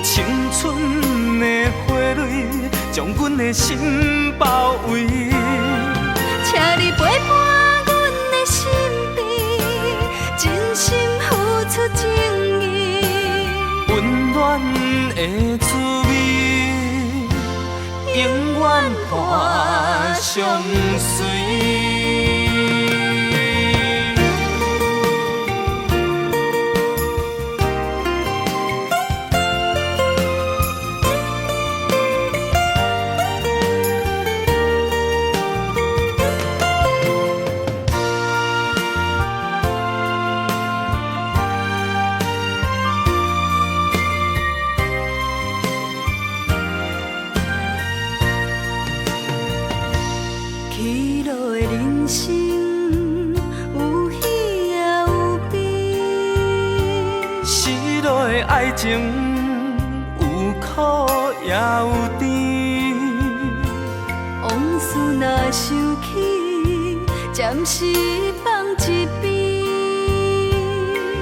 青春的花蕊将阮的心包围。请你陪伴阮的身边，真心付出情意。温暖的滋味，永远伴相随。起落的人生有喜也有悲，失落的爱情有苦也有甜。往事若想起，暂时放一边。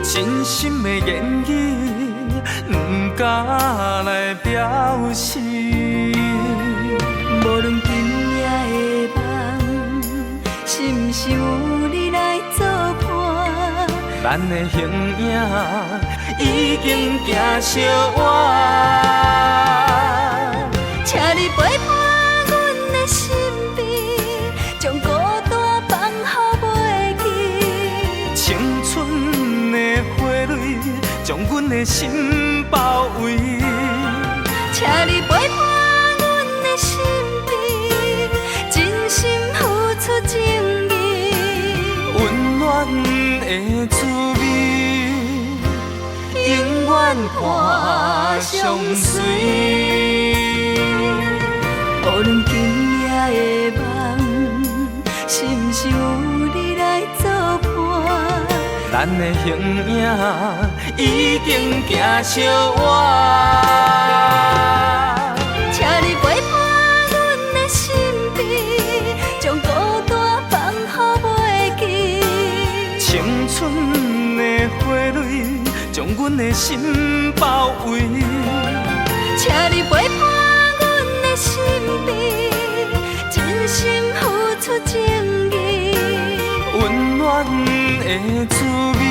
真心的言语不敢来表示，无论今夜的梦，是毋是有你来作伴？咱的形影已经行相偎。请你陪伴阮的身边，将孤单放乎袂记。青春的花蕊，将阮的心包围。请你陪伴阮的身边，真心付出情意，温暖的滋味，永远伴相随。无论今夜的梦，是毋是有你来作伴？咱的形影已经行相偎。请你陪伴阮的身边，将孤单放乎袂记。青春的花蕊，将阮的心包围。请你陪伴阮的身边，真心付出情意，温暖的滋味，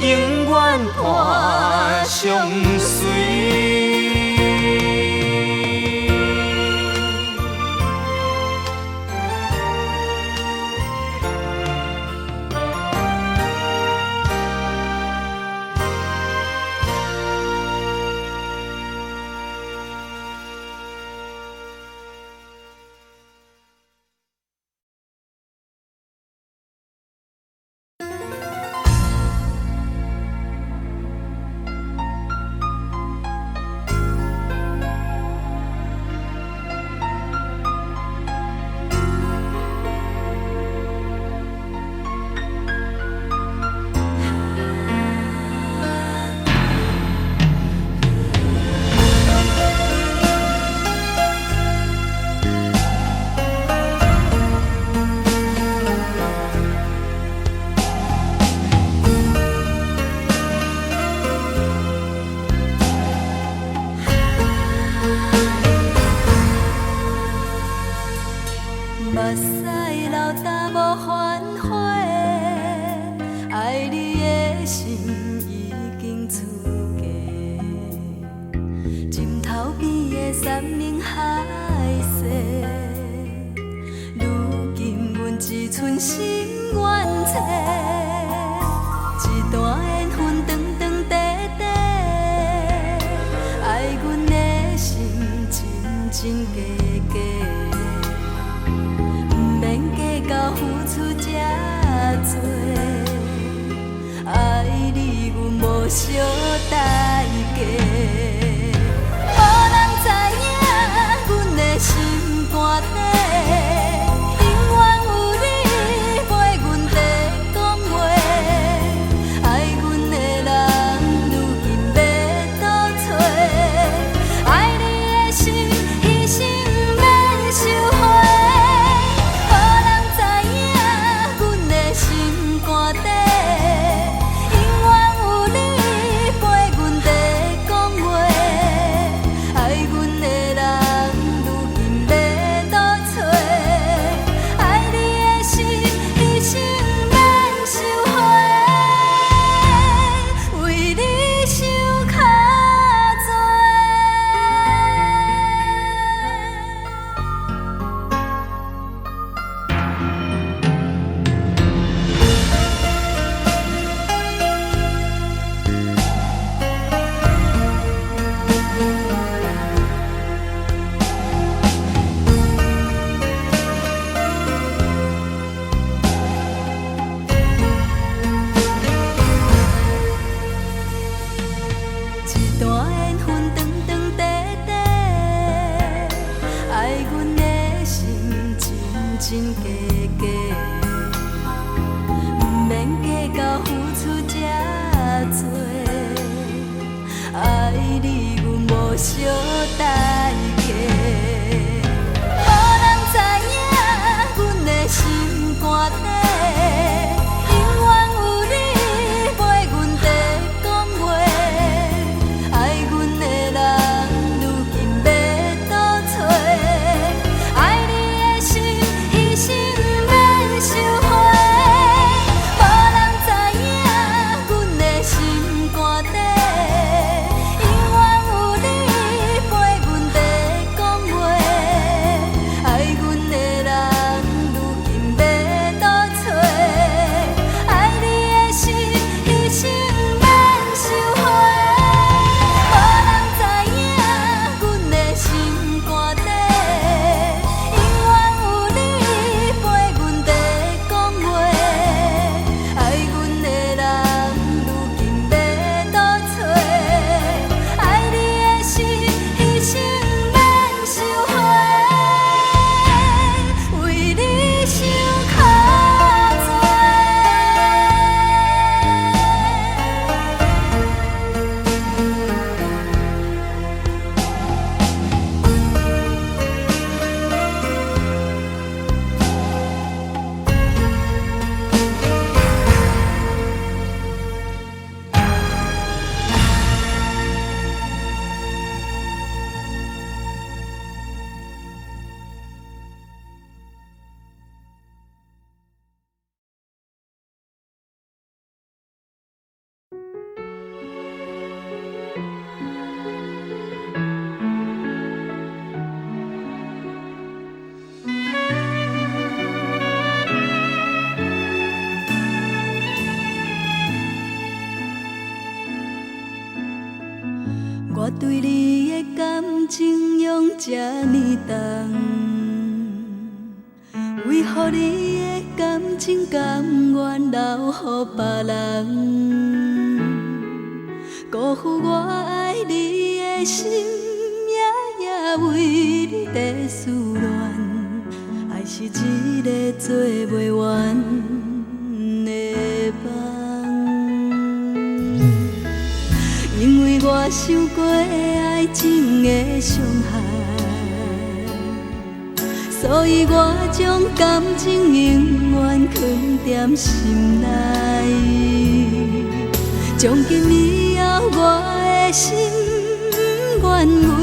永远伴相随。目屎流干无反悔，爱你的心已经出嫁，枕头边的山盟海誓，如今阮只剩心愿册，一段缘分长长短短，爱阮的心真真假假。免计较付出这多，爱你阮无小代价。无人知影阮的心肝底，永远有你陪阮在讲话。爱阮的人如今要倒找，爱你的心一生免收回。心肝底，永远有你陪阮在讲话。爱阮的人如今要倒找，爱你的心一生免收回，为你受较多。一段缘分长长短短，爱阮的心真真假假，不免计较付出这多，爱你阮无小代价。无人知影阮的心肝底，永远有你陪阮在讲话。爱阮的人如今要倒找，爱你的心一生免收回。无人知影阮的心情用这呢重，为何你的感情甘愿留予别人？辜负我爱你的心，夜夜为你在思恋。爱是一个做袂完的梦，因为我受过爱情的伤害，所以我将感情永远藏在心内。从今以后，我的心愿为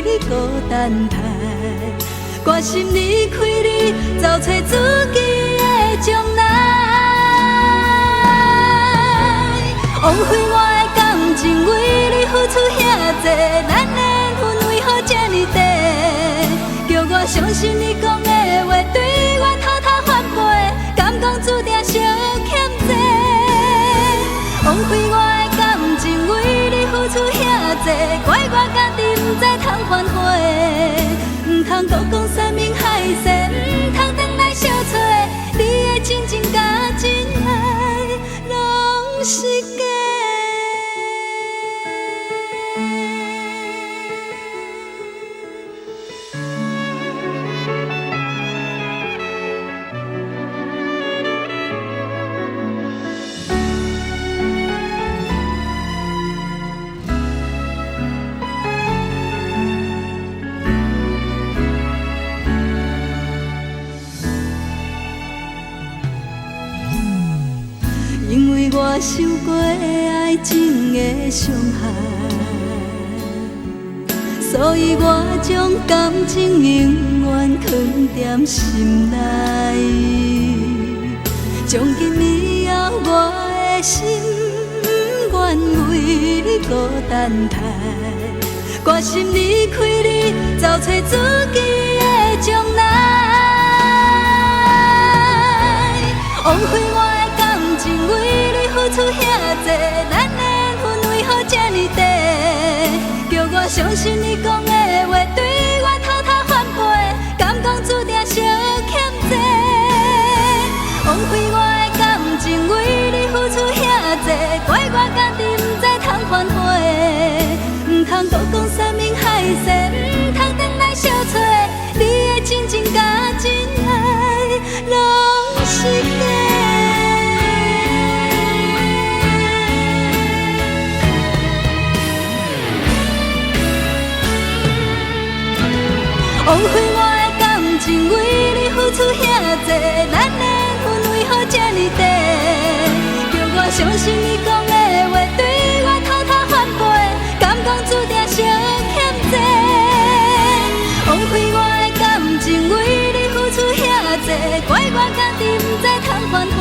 你孤单待，决心离开你，找找自己的将来。枉费我的感情，为你付出遐多，咱的缘分为何这呢短？叫我相信你讲的话，对我偷偷反背，敢讲注定相欠债。枉费我的感情，为你付出遐多，怪我家己不知通反悔。唔通搁讲山盟海誓，唔通转来相找。你的真情甲真爱，拢是假。因为我受过爱情的伤害，所以我将感情永远藏在心内。从今以后，我的心愿为你孤单待，决心离开你，找找自己的将来。枉费我为你付出遐多，咱的缘分为何这呢短？叫我相信你讲的话，对我偷偷反背，敢讲注定相欠债。枉费我的感情，为你付出遐多，怪我家己不知通反悔。唔通搁讲山盟海誓，唔通转来相找。你的真情甲真爱，拢是假。枉费我的感情，为你付出遐多，咱的缘分为何这呢短？叫我相信你讲的话，对我偷偷反背，敢讲注定相欠债。枉费我的感情，为你付出遐多，怪我家己不知通反悔。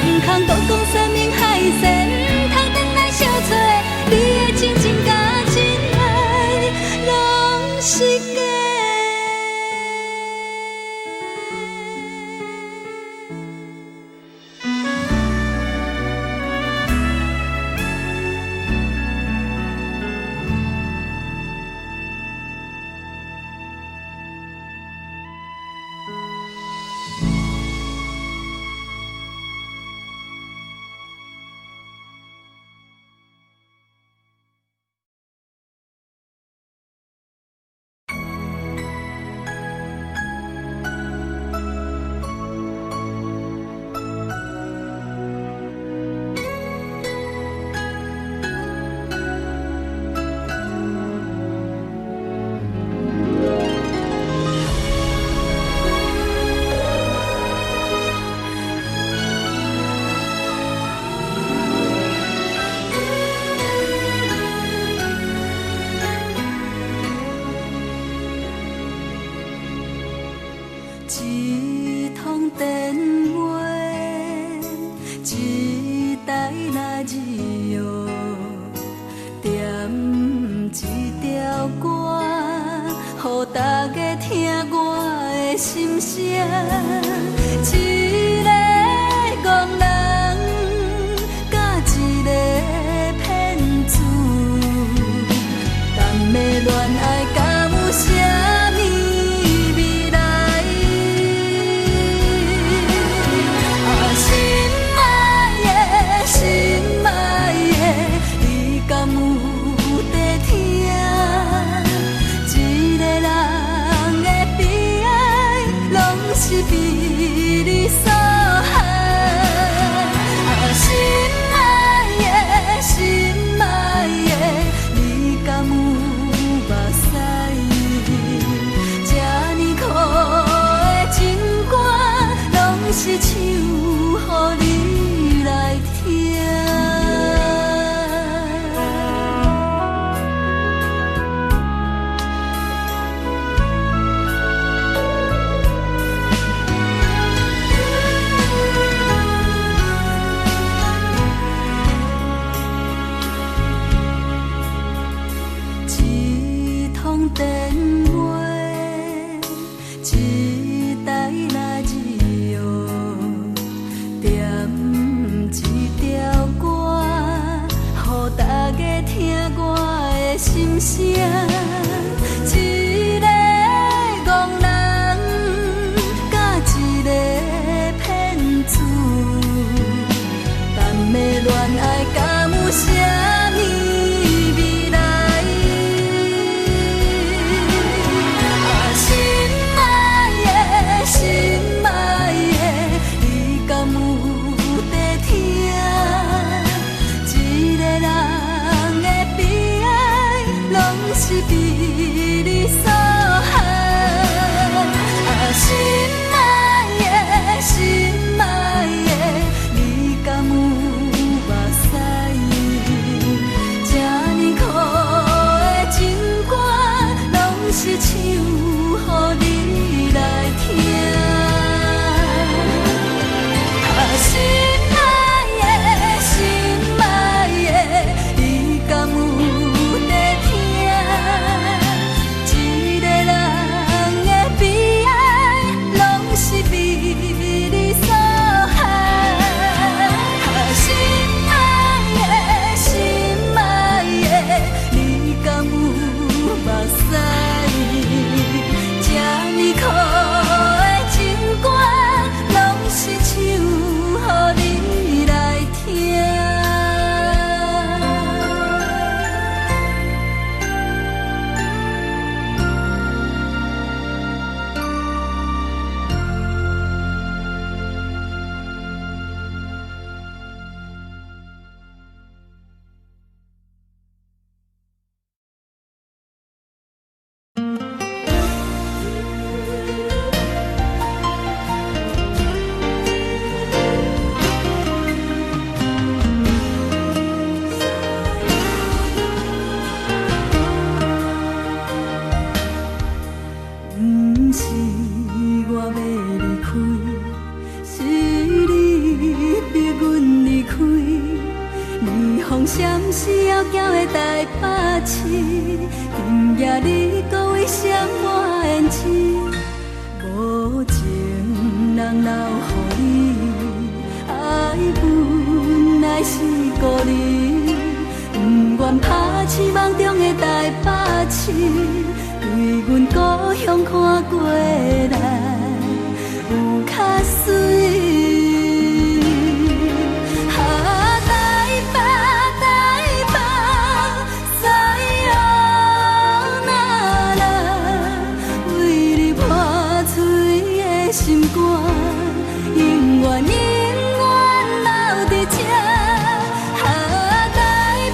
唔通搁讲山盟海誓，唔通转来相找。你的真情甲真爱，拢是假。一通电话，一台拉radio，点一条歌，予大家听我的心声。一个憨人，甲一个骗子，谈的恋爱。你所害。心爱的，心爱的，你敢有目屎？这呢苦的情歌，拢是唱予你来听。一通电话，一台radio，点一条歌，予大家听我的心声。一个憨人，甲一个骗子，但的恋爱敢有啥物未来？心爱的，心爱的，你敢有在听？一个人的悲哀，拢是被你所害。心爱的，心爱的，你敢有目屎？这呢苦的情歌，拢是唱予你来听。心爱的，心爱的，你敢有在听？一个人的悲哀，拢是被你所害。心爱的，心爱的，你敢有目屎？这呢苦的情歌，拢是唱予你来听。不是我要离开，是你逼阮离开。年风闪时后叫的台北市，今夜你搁为谁我缘起？无情人留予你，爱本来是故你，不愿拍醒梦中的台北市。对阮故乡看过来，有较水。台北，台北，西洋那拉，为你破碎的心肝，永远永远留伫这。台北，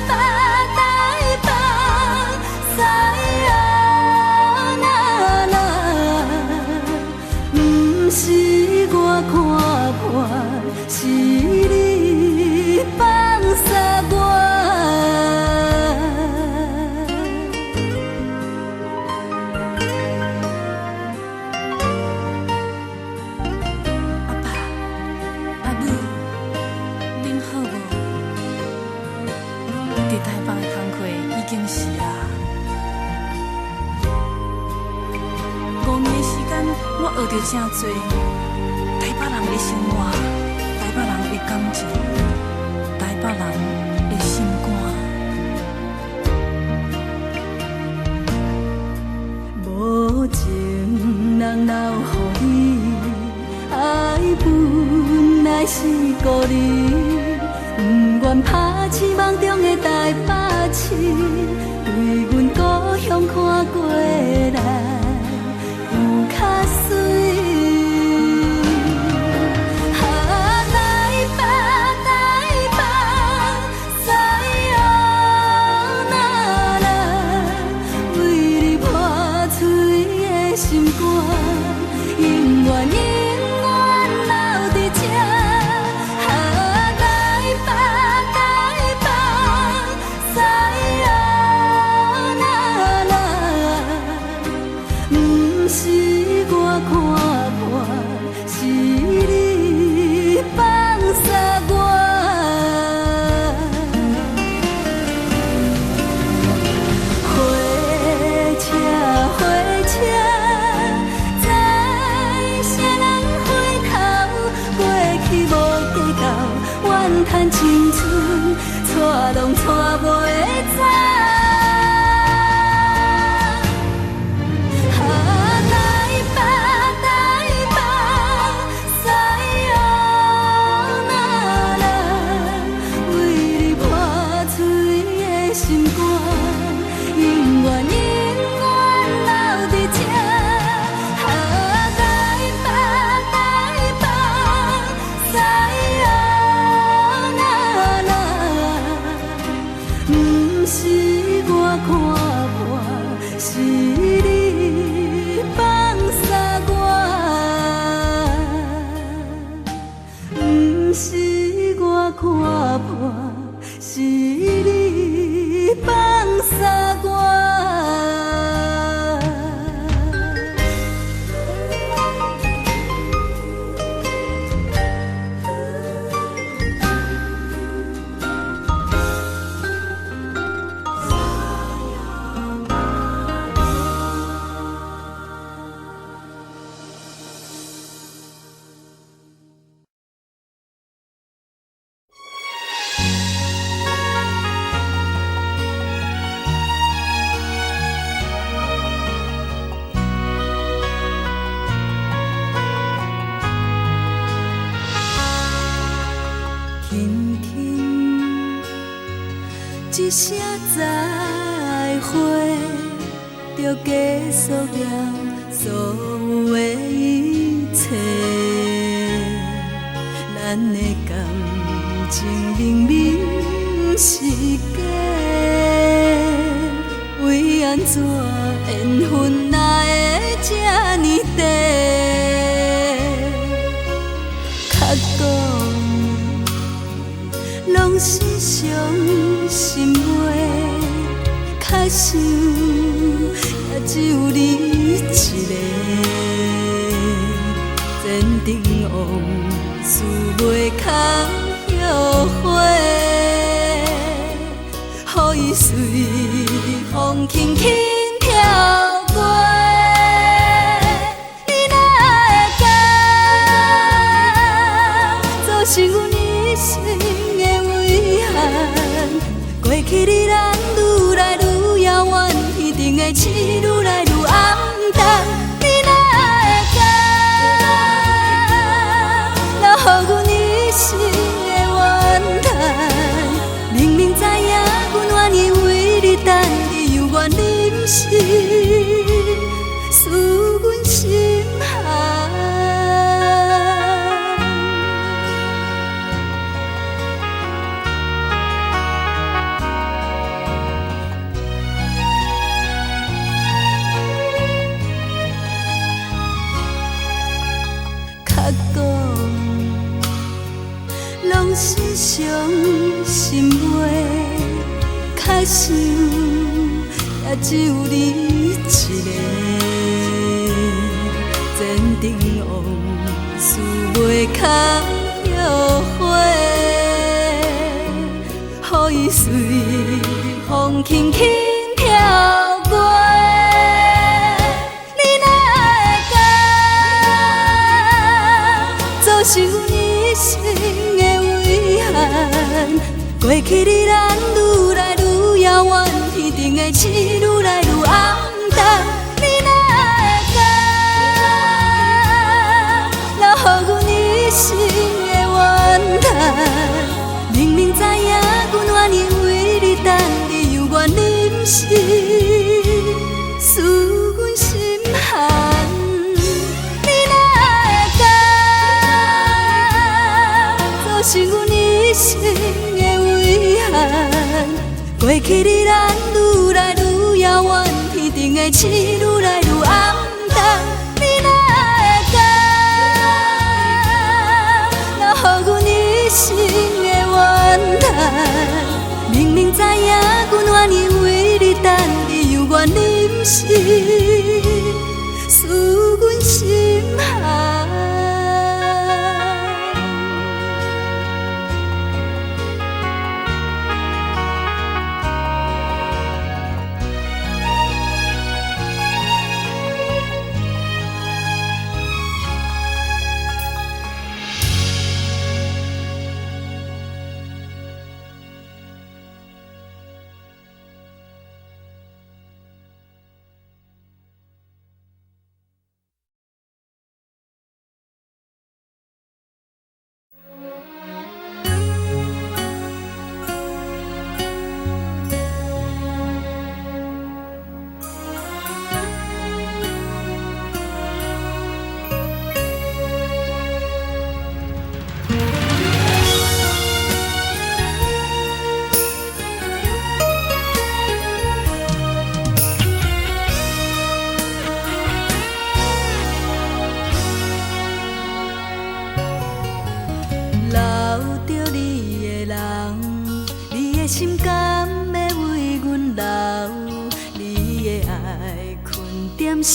台北，西洋那拉，不是我看破，是你放下我。阿母，恁好无？伫台北的工课已经是啊。5年的时间，我学到真多台北人的生活，台北人的感情，台北人的心肝。无情人留予你，爱本来是故你，不愿拍醒梦中的台北市。对阮故乡看过来，有较水。趁青春，带拢带袂走。台北，台北，西洋那啦，为你破碎的心肝，永远永远留伫这。台北，台北，西洋那啦，不是我看破，是你放下我。不是我看破，是你放下我。轻轻一声再会，就结束了所有的一切。咱的感情明明是假，为安怎缘分哪会这呢短？较讲拢是伤心话，较想也只有你一个。前程往事袂堪后悔，予伊随风轻轻飘过。你哪会敢做是阮一生的遗憾？过去的咱愈来愈遥远，天顶的星愈来愈暗淡。你哪会敢留予阮一生的怨叹？明明知影阮愿意为你等，你犹原忍心输阮心寒。较讲拢是伤心话，较想也只有你一个。前程往事袂堪后悔，予伊随风轻轻飘过。你哪会敢做是阮一生的遗憾？过去的咱愈来愈遥远，天顶的星愈来愈暗淡。你哪会敢留予阮一生的怨叹？明明知影阮愿意为你等，你犹原忍心输阮心寒。你哪会敢做是阮一生的遗憾？过去的咱愈来愈遥远，天顶的星愈来愈暗淡。你哪会敢留予阮一生的怨叹？明明知影阮愿意为你等，你犹原忍心输阮心寒。着你的人，你的心甘要为阮留，你的爱困踮啥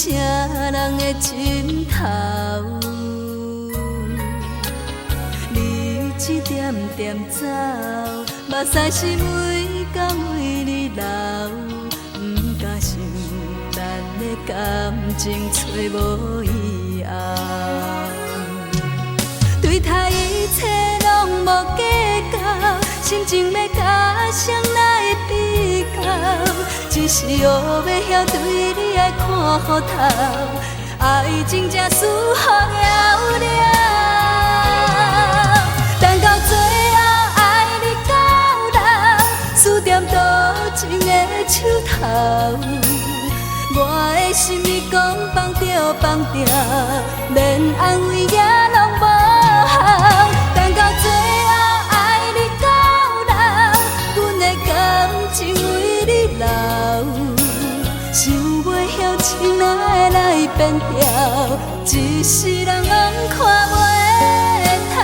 人的枕头？你一点点走，目屎是每天为你流，不敢想咱的感情找无以后。对待一切拢无计较，心情要甲谁来会比较？只是学要晓对你爱看糊头，爱情才输予了了。等到最后爱你到老，输点多情的手头。我的心意讲放着放着，连安慰也拢无效。等到最后爱你到老，阮的感情为你留，想袂晓情哪会来变调，一世人拢看袂透。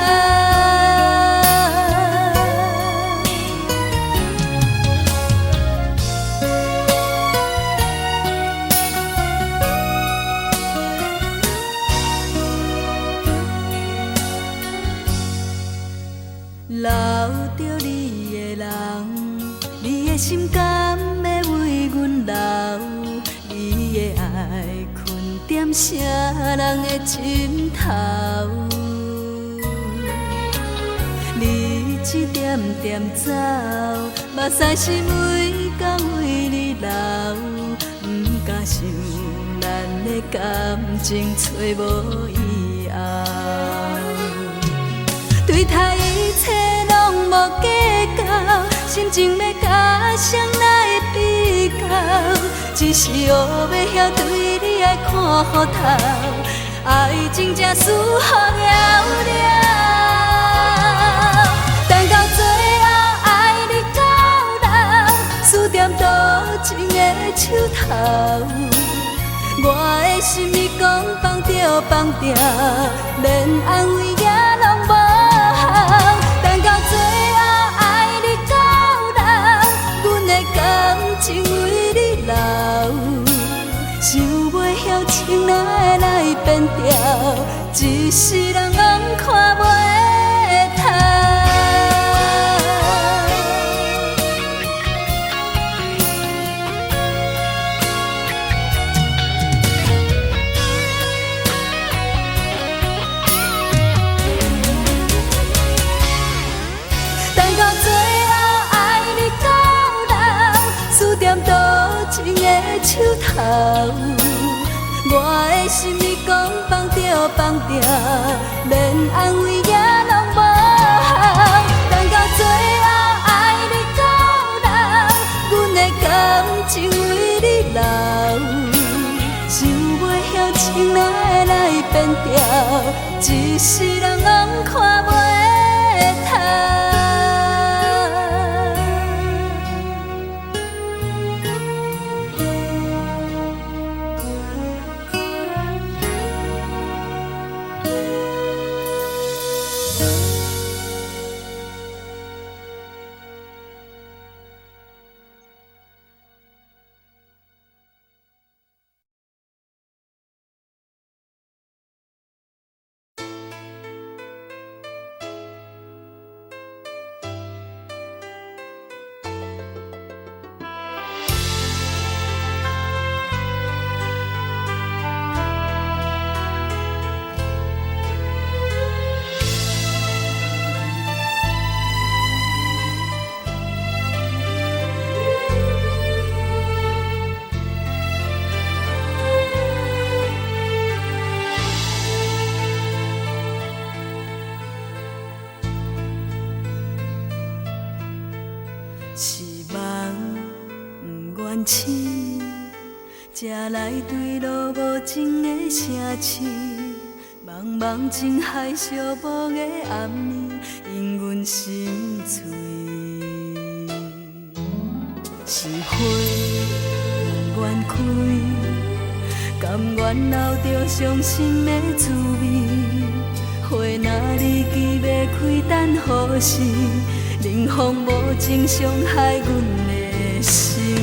留着你的人，你的心甘要为阮留，你的爱困踮啥人的枕头？你一点点走，目屎是每天为你流，不敢想咱的感情找无以后。对待一切拢无计较，心情要甲谁来会比较？只是学要晓对你爱看糊头，爱情才输予了了。等到最后爱你到老，输点多情的手头。我的心意讲放着放着，连安慰也拢无效。等到最后爱你到老，阮的感情为你留，想袂晓情哪会来变调，一世人拢看袂透。情的手头，我的心意讲放着放着，连安慰也拢无效。等到最后爱你到老，阮的感情为你留，想袂晓情哪会来变调，一世人拢看袂透。才来对路无情的城市，茫茫情海寂寞的暗暝，因阮心碎。是花不愿开，甘愿留着伤心的滋味。花若离奇要开等好时，冷风无情伤害阮的心。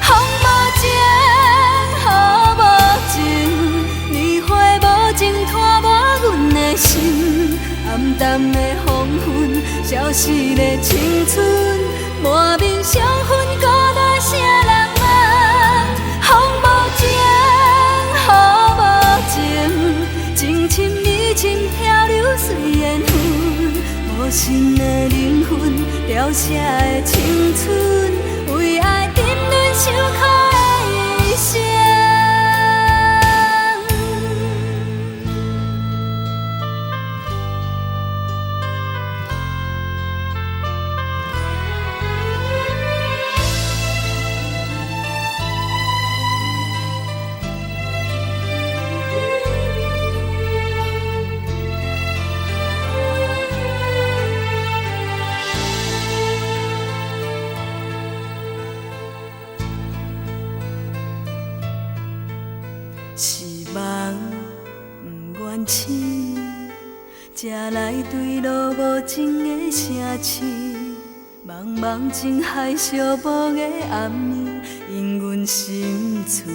风无情，雨无情，年花无情，拖无阮的心。暗淡的黄昏，消失的青春，满面伤痕，孤单啥人问？风无情，雨无情，情深意深，漂流随缘分。无心的灵魂，凋谢的青春，为爱沉沦受苦的一生。是梦不愿醒，才来对路无情的城市。茫茫情海寂寞的暗暝，因阮心碎。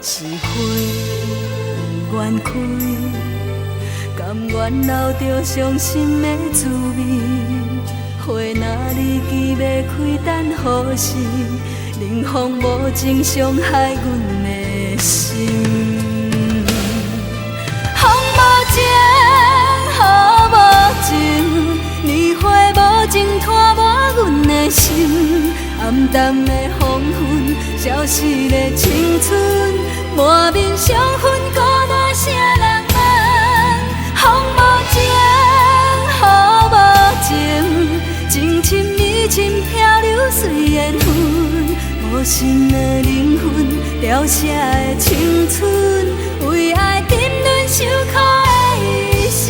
是花不愿开，甘愿留着伤心的滋味。花若离枝要开等何时？冷风无情伤害阮的心。风无情，雨无情，年花无情，拖无阮的心。暗淡的黄昏，消失的青春，满面伤痕，孤单啥人问？风无情，雨无情，情深意深，漂流随缘分。无心的灵魂，凋谢的青春，为爱沉沦受苦的一生。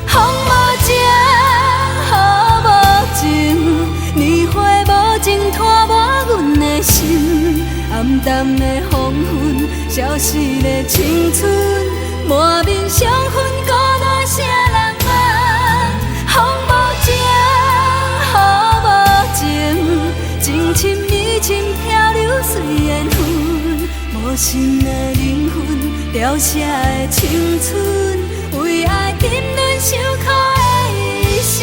风无情，雨无情，年花无情，拖无阮的心。暗淡的黄昏，消失的青春，满面伤痕，孤单啥人问？风无情，雨无情，情深意深，漂流随缘分。无心的灵魂，凋谢的青春，为爱沉沦受苦的一生。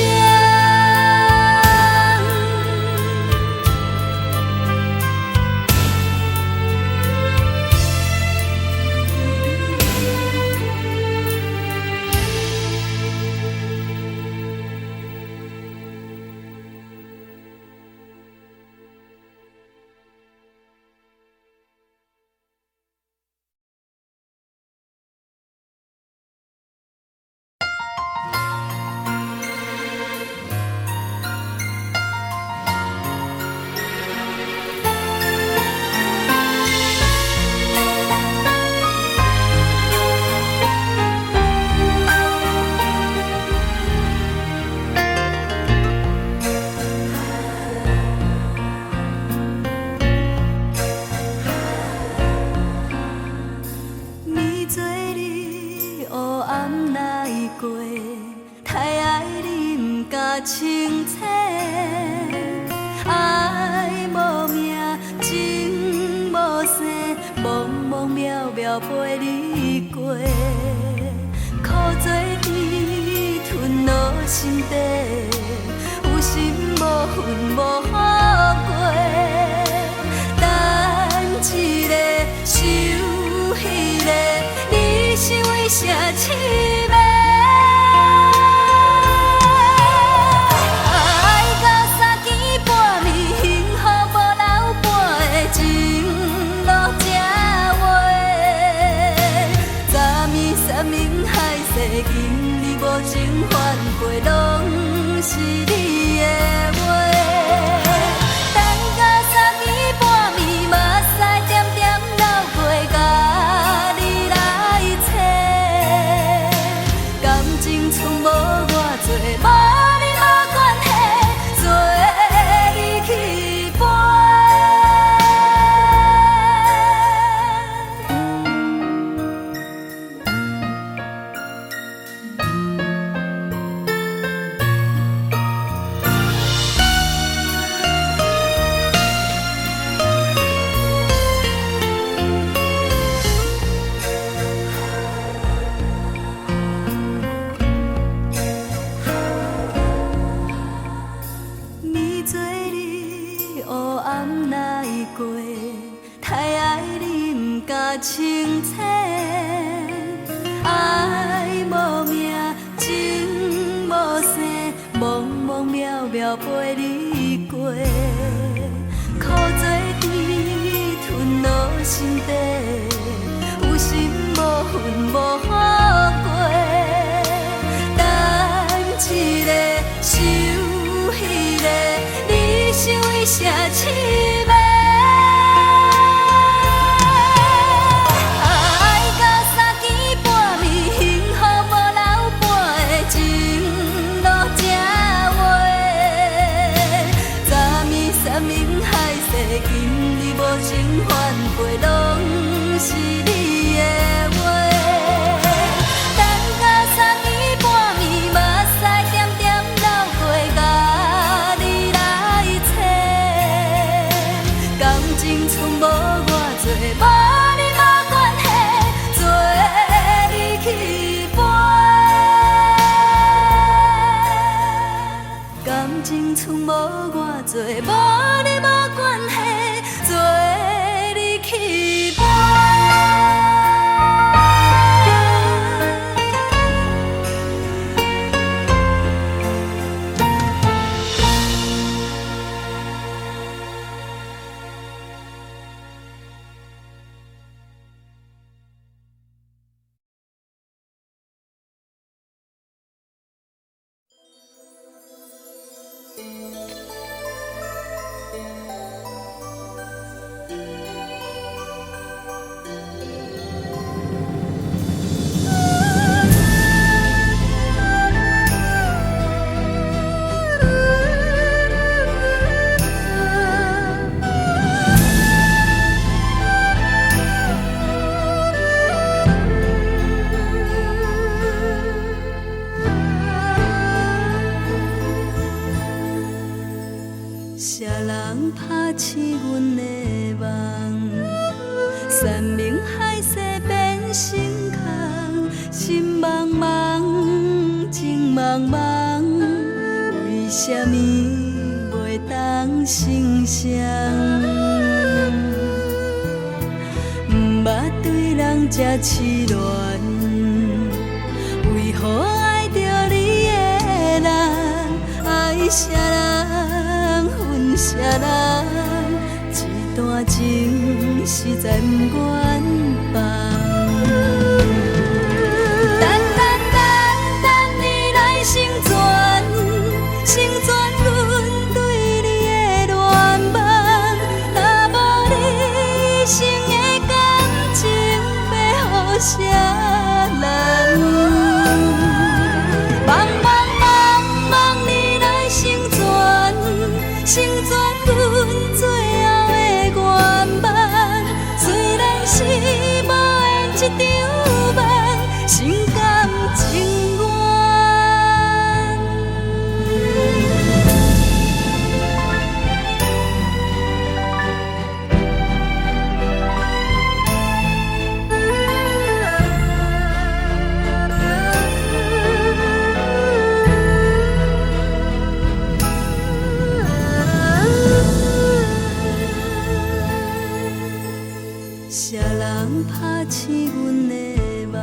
清醒，爱无名，情无生，茫茫渺渺陪你过，苦做甜，吞落心底，有心无魂无好过，等一个，想迄个，你是为啥痴迷？今日无情反悔，拢是你的话。等到3更半暝，目屎点点流过，甲你来找。清醒，爱无命，情无生，茫茫渺渺陪你过，苦做甜，吞落心底，有心无份无好过，等一个，想迄个，你是为啥痴迷？情反背拢是你的话，等到3更半暝，目屎点点流过，甲你来找，感情从无偌多，无你无关系，做你去飞。感情从无偌多，无你无关系。做你去飞。啥人拍醒阮的梦？山明海誓变成空，心茫茫，情茫茫，为什么袂当成双？毋捌对人这痴恋，为何爱着你的人？爱啥人？啥人？一段情实在不愿放。等你来成全，成全阮对你的恋梦。若无你一生的感情，要予啥人？茫你来成全。成全阮最后的愿望，虽然是无缘一场梦，心甘情愿。啥人拍醒阮的梦？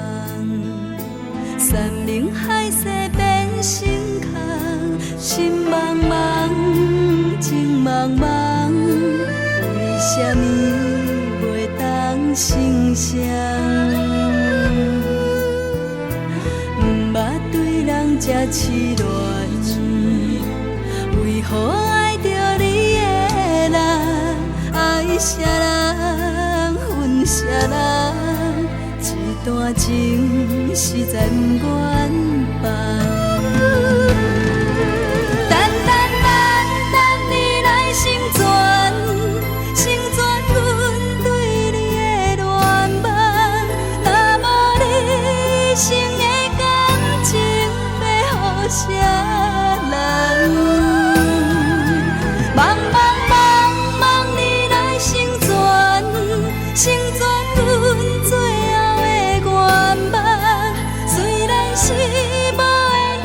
山明海誓变成空，心茫茫，情茫茫，为什么袂当成双？毋捌对人这痴恋，为何爱着你的人？爱啥人？啥人？一段情实在不愿放。等你来成全，成全阮对你的恋梦。若无你一生的感情，要予啥人？茫你来成全，成全。阮最后的愿望，虽然是无缘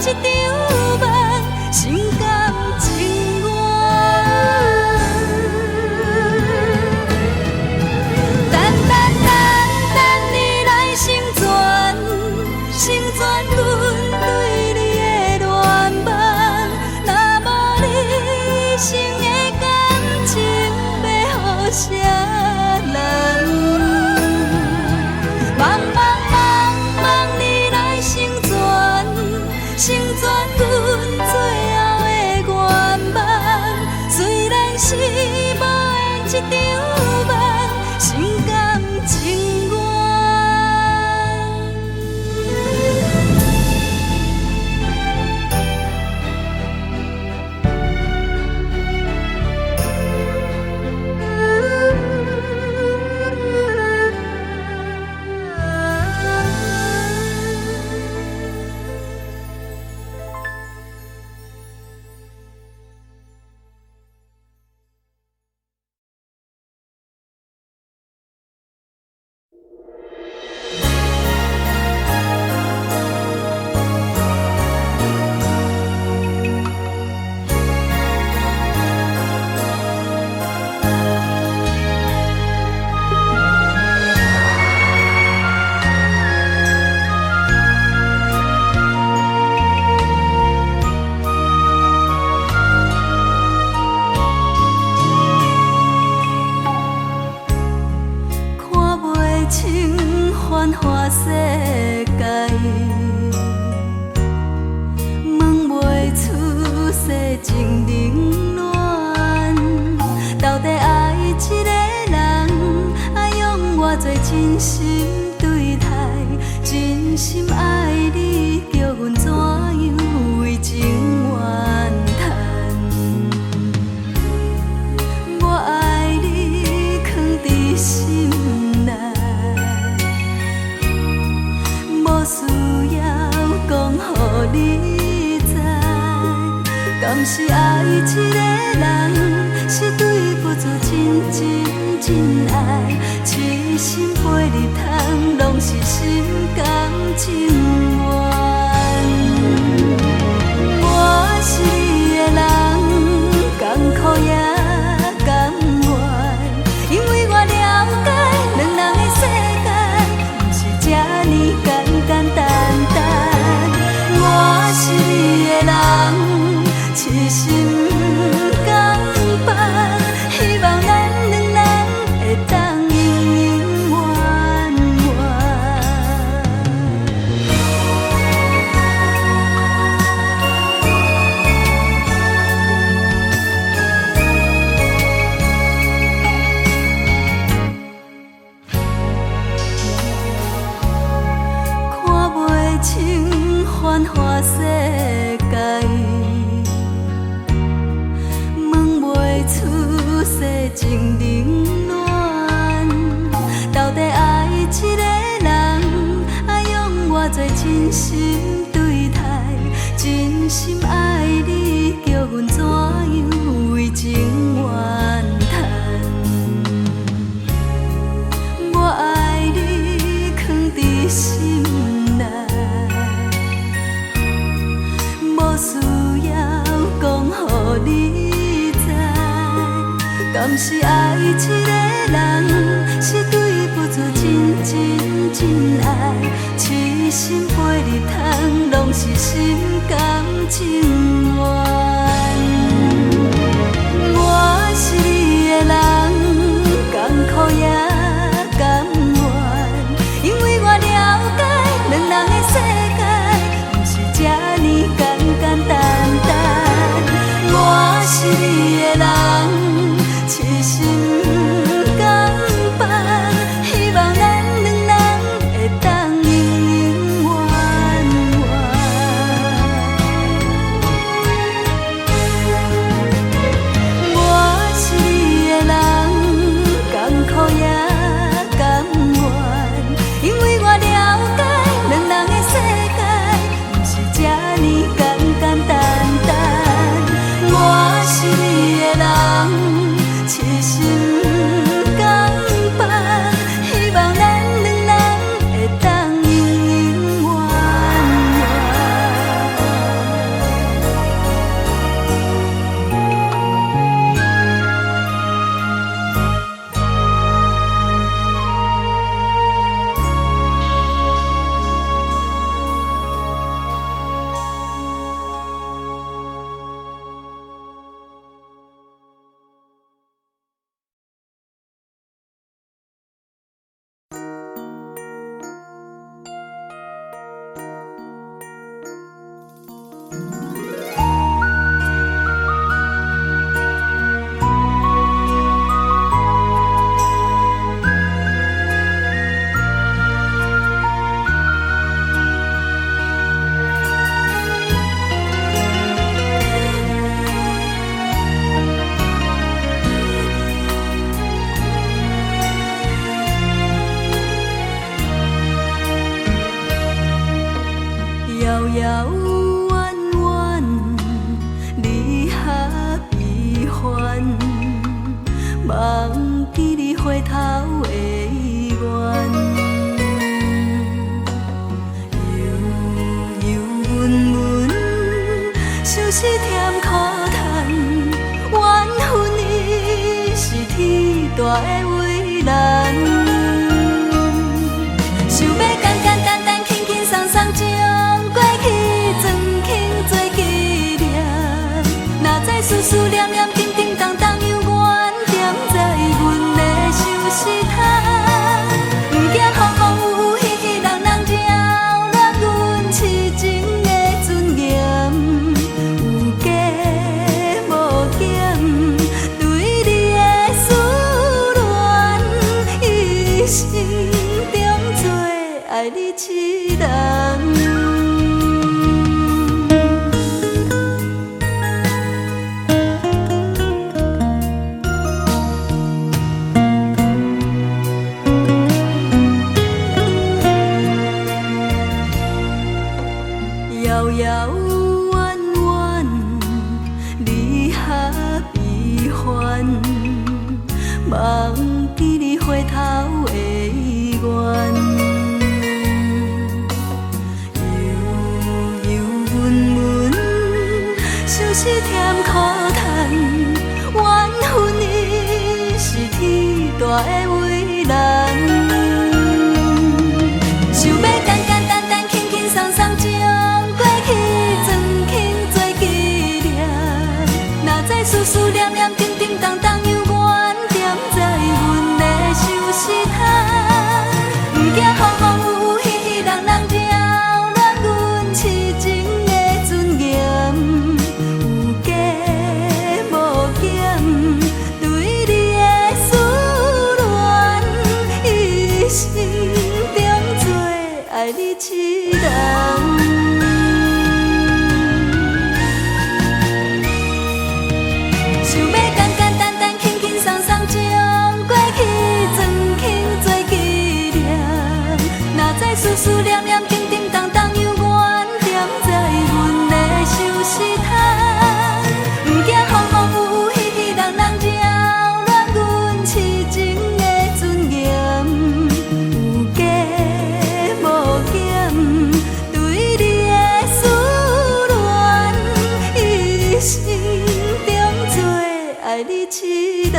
情繁华世界，问袂出世情冷暖。到底爱一个人，爱用偌多真心对待，真心爱你，叫阮怎样为情怨叹？我爱你，藏伫心内，无需要讲予你知。敢是爱一个人，是对付出真真真爱，痴心陪你通，拢是心甘情愿。我是你的人，甘苦也甘愿，因为我了解两人的世界，不是这呢简简单单。我是你的人，痴心甘办，希望咱两人会当永永远看袂清繁华世界，问袂出世情冷暖。到底爱一个人，爱用偌多真心对待，真心爱你，叫阮怎样为情怨叹？我爱你，藏伫心内，无需要讲予你知。敢是爱一个人，是对付出真真真爱，痴心陪你通，拢是心甘情愿。我是你的人，甘苦也甘愿，因为我了解两人的世界，不是这呢简简单单。我是你的人，痴心甘办，希望咱两人会当永永远远。爱你一人。遥遥远远，离合悲欢，忘记你回头的愿。悠悠闷闷，像是甜苦叹，缘分伊是天大的为难。想要简简单单、轻轻松松将过去装轻做纪念，哪知思思念念、叮叮当当犹原踮在阮的手心头。不惊风风雨雨、喜喜人人扰乱阮痴情的尊严，有加无减，对你的思念，一生中做爱你一人。想要简简单单、轻轻松松将过去装轻做纪念，哪知思思念念、叮叮当当犹原踮在阮的手心头。不惊风风雨雨、喜喜人人扰乱阮痴情的尊严，有加无减，对你的思念，一生中做爱你一人。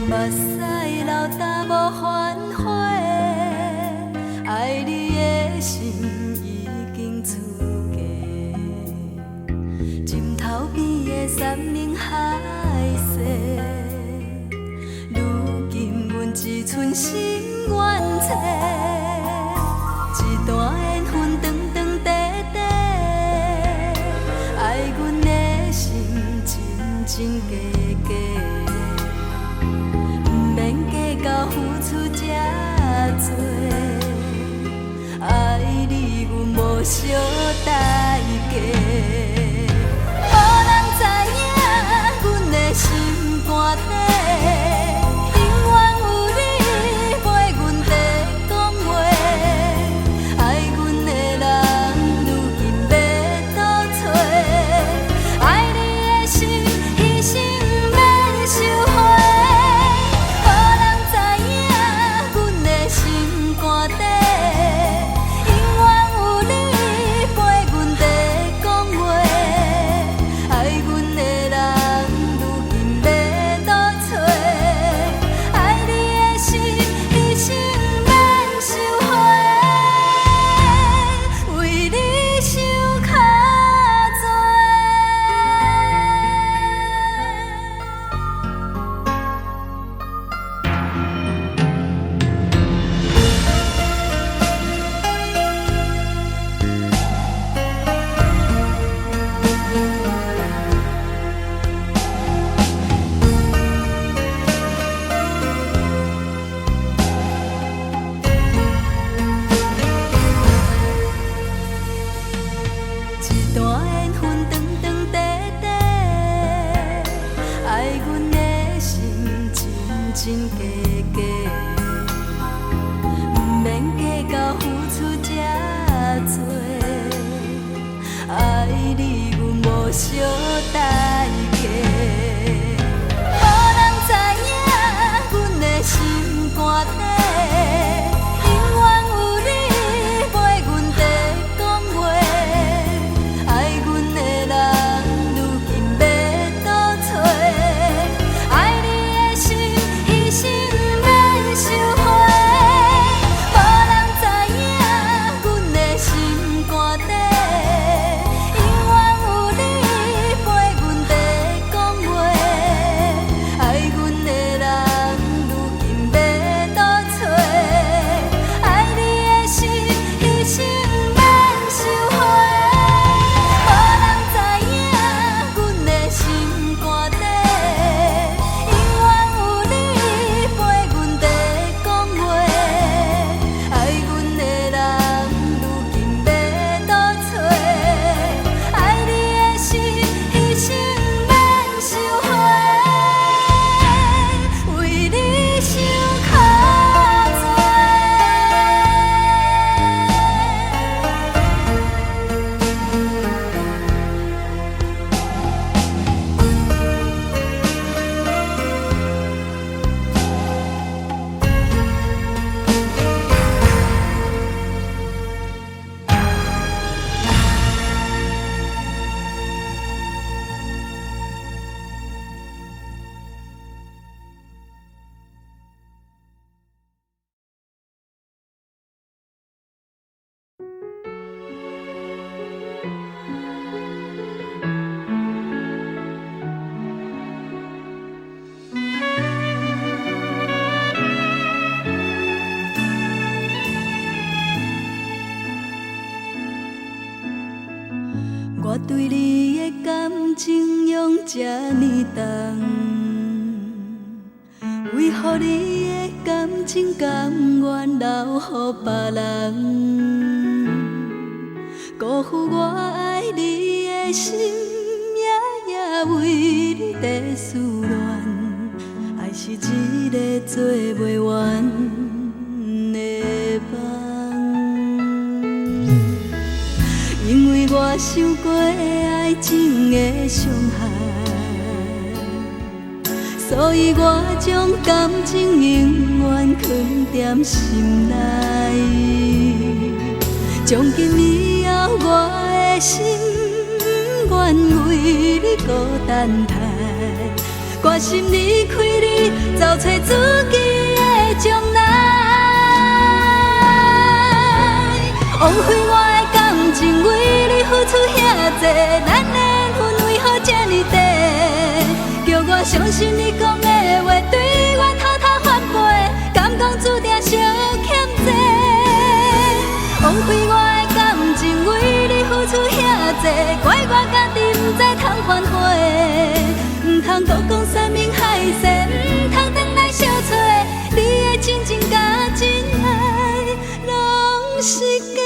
目屎流干无反悔，爱你的心已经出嫁，枕头边的山盟海誓，如今阮只剩心愿册，一段缘分长长短短，爱阮的心真真假假。到付出这多，爱你阮无小代价。无人知影阮的心肝底，永远有你陪阮在讲话。爱阮的人如今要倒找，爱你的心一生免收回。一段缘份长长短短，爱阮的心真真假假，不免计较付出这多，爱你阮无小代价。无人知影阮的心肝底，永远有你陪阮在讲话。爱阮的人，如今要倒找？爱你的心，一生免收回。无人知影阮的心肝底，永远有你陪阮在讲话。爱阮的人，如今要倒找？爱你的心，一生免收回。无人知影阮的心肝底，永远有你陪阮在讲话。爱阮的人，如今要倒找？爱你的心，一生免收回。为你想较多。我对你的感情用这呢重，为何你的感情甘愿留予别人？辜负我爱你的心，夜夜为你在思恋。爱是一个做袂完的梦。因为我受过爱情的伤害，所以我将感情永远藏在心内。从今以后，我的心愿为你孤单待，决心离开你，找找自己的将来。枉费我的感情，为你付出遐多，咱的缘分为何这呢短？叫我相信你讲的话，对我偷偷反背，敢讲注定相欠债。枉费我的感情，为你付出遐多，怪我家己不知通反悔，唔通搁讲山盟海誓，唔通转来相找。你的真情甲真爱，拢是假。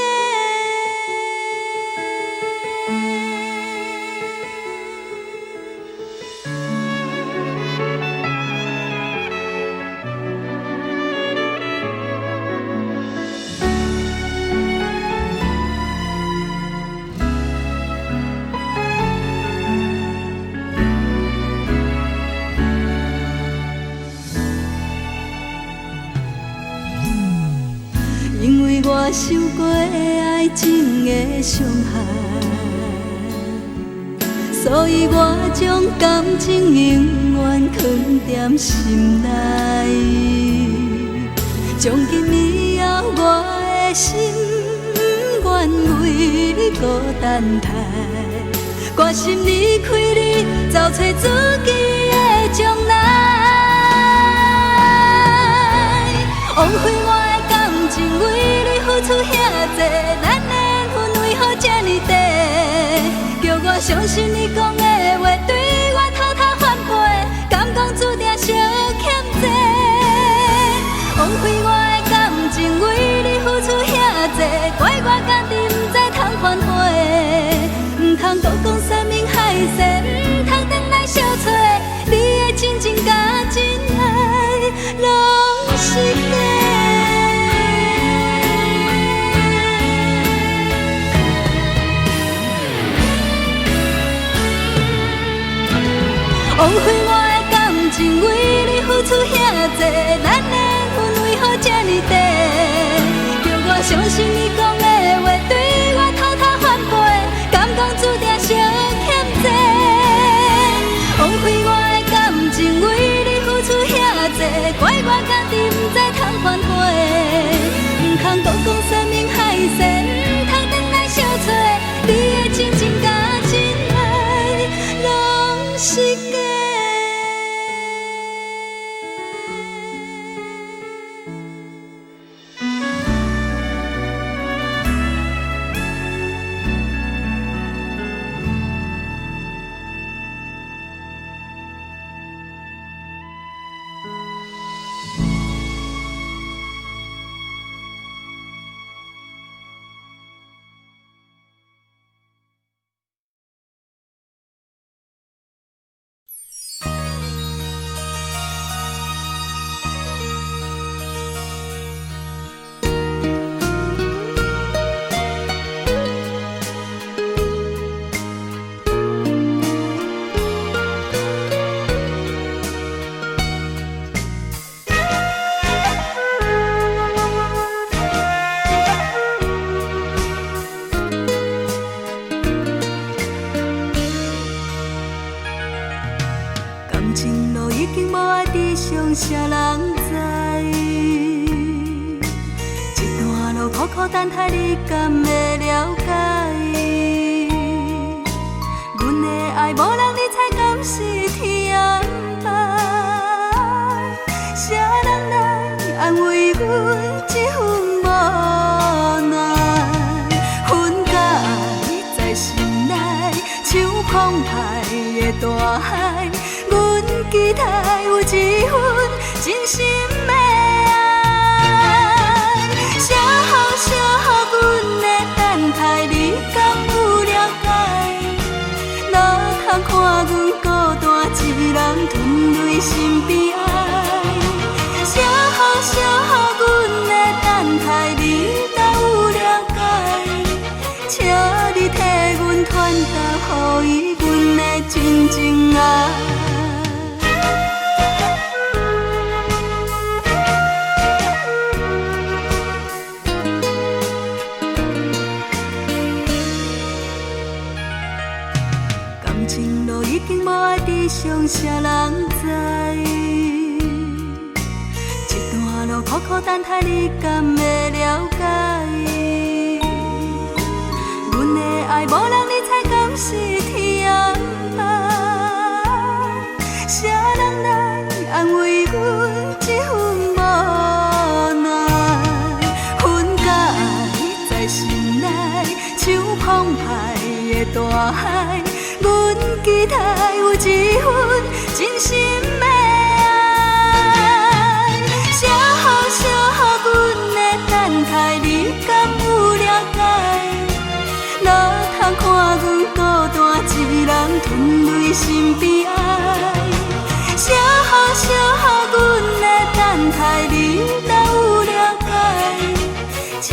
因为我受过爱情的伤害，所以我将感情永远藏在心内。从今以后，我的心愿为你孤单待，决心离开你，找找自己的将来。枉费我的感情，为你付出遐多，咱的缘分为何这呢短？叫我相信你讲的话，对我偷偷反背，敢讲注定相欠债。枉费我的感情，为你付出遐多，怪我家己不知通反悔，唔通搁讲枉费我的感情为你付出遐多，咱的缘为何这呢低？叫我相信你讲的话，对我偷偷反背，敢讲注定相欠债？枉费我的感情为你付出遐多，怪我家己不知通反悔，唔通讲生命海誓，唔通等来相找，你的真情甲真爱拢是假。啥人知？一段路苦苦等待，你敢会了解？阮的爱无人理睬，敢是天安排？啥人来安慰阮这份无奈？阮甲你在心内，像澎湃的大海。期待有一份真心的爱，写好写好，阮的等待，你敢有了解？哪通看阮孤单一人吞泪心悲哀？写好写好，阮的等待，你若有了解？请你替阮传达，予伊阮的真情爱。已经无爱知，剩啥人知？一段路苦苦等待，你敢会了解？阮的爱无人理睬，敢是天安排？啥人来安慰阮这份无奈？阮甲你在心内，像澎湃的大海。阮期待有一份真心的爱，写好写好，阮的等待，你敢有了解？哪通看阮孤单一人吞泪心悲哀？写好写好，阮的等待，你若有了解？请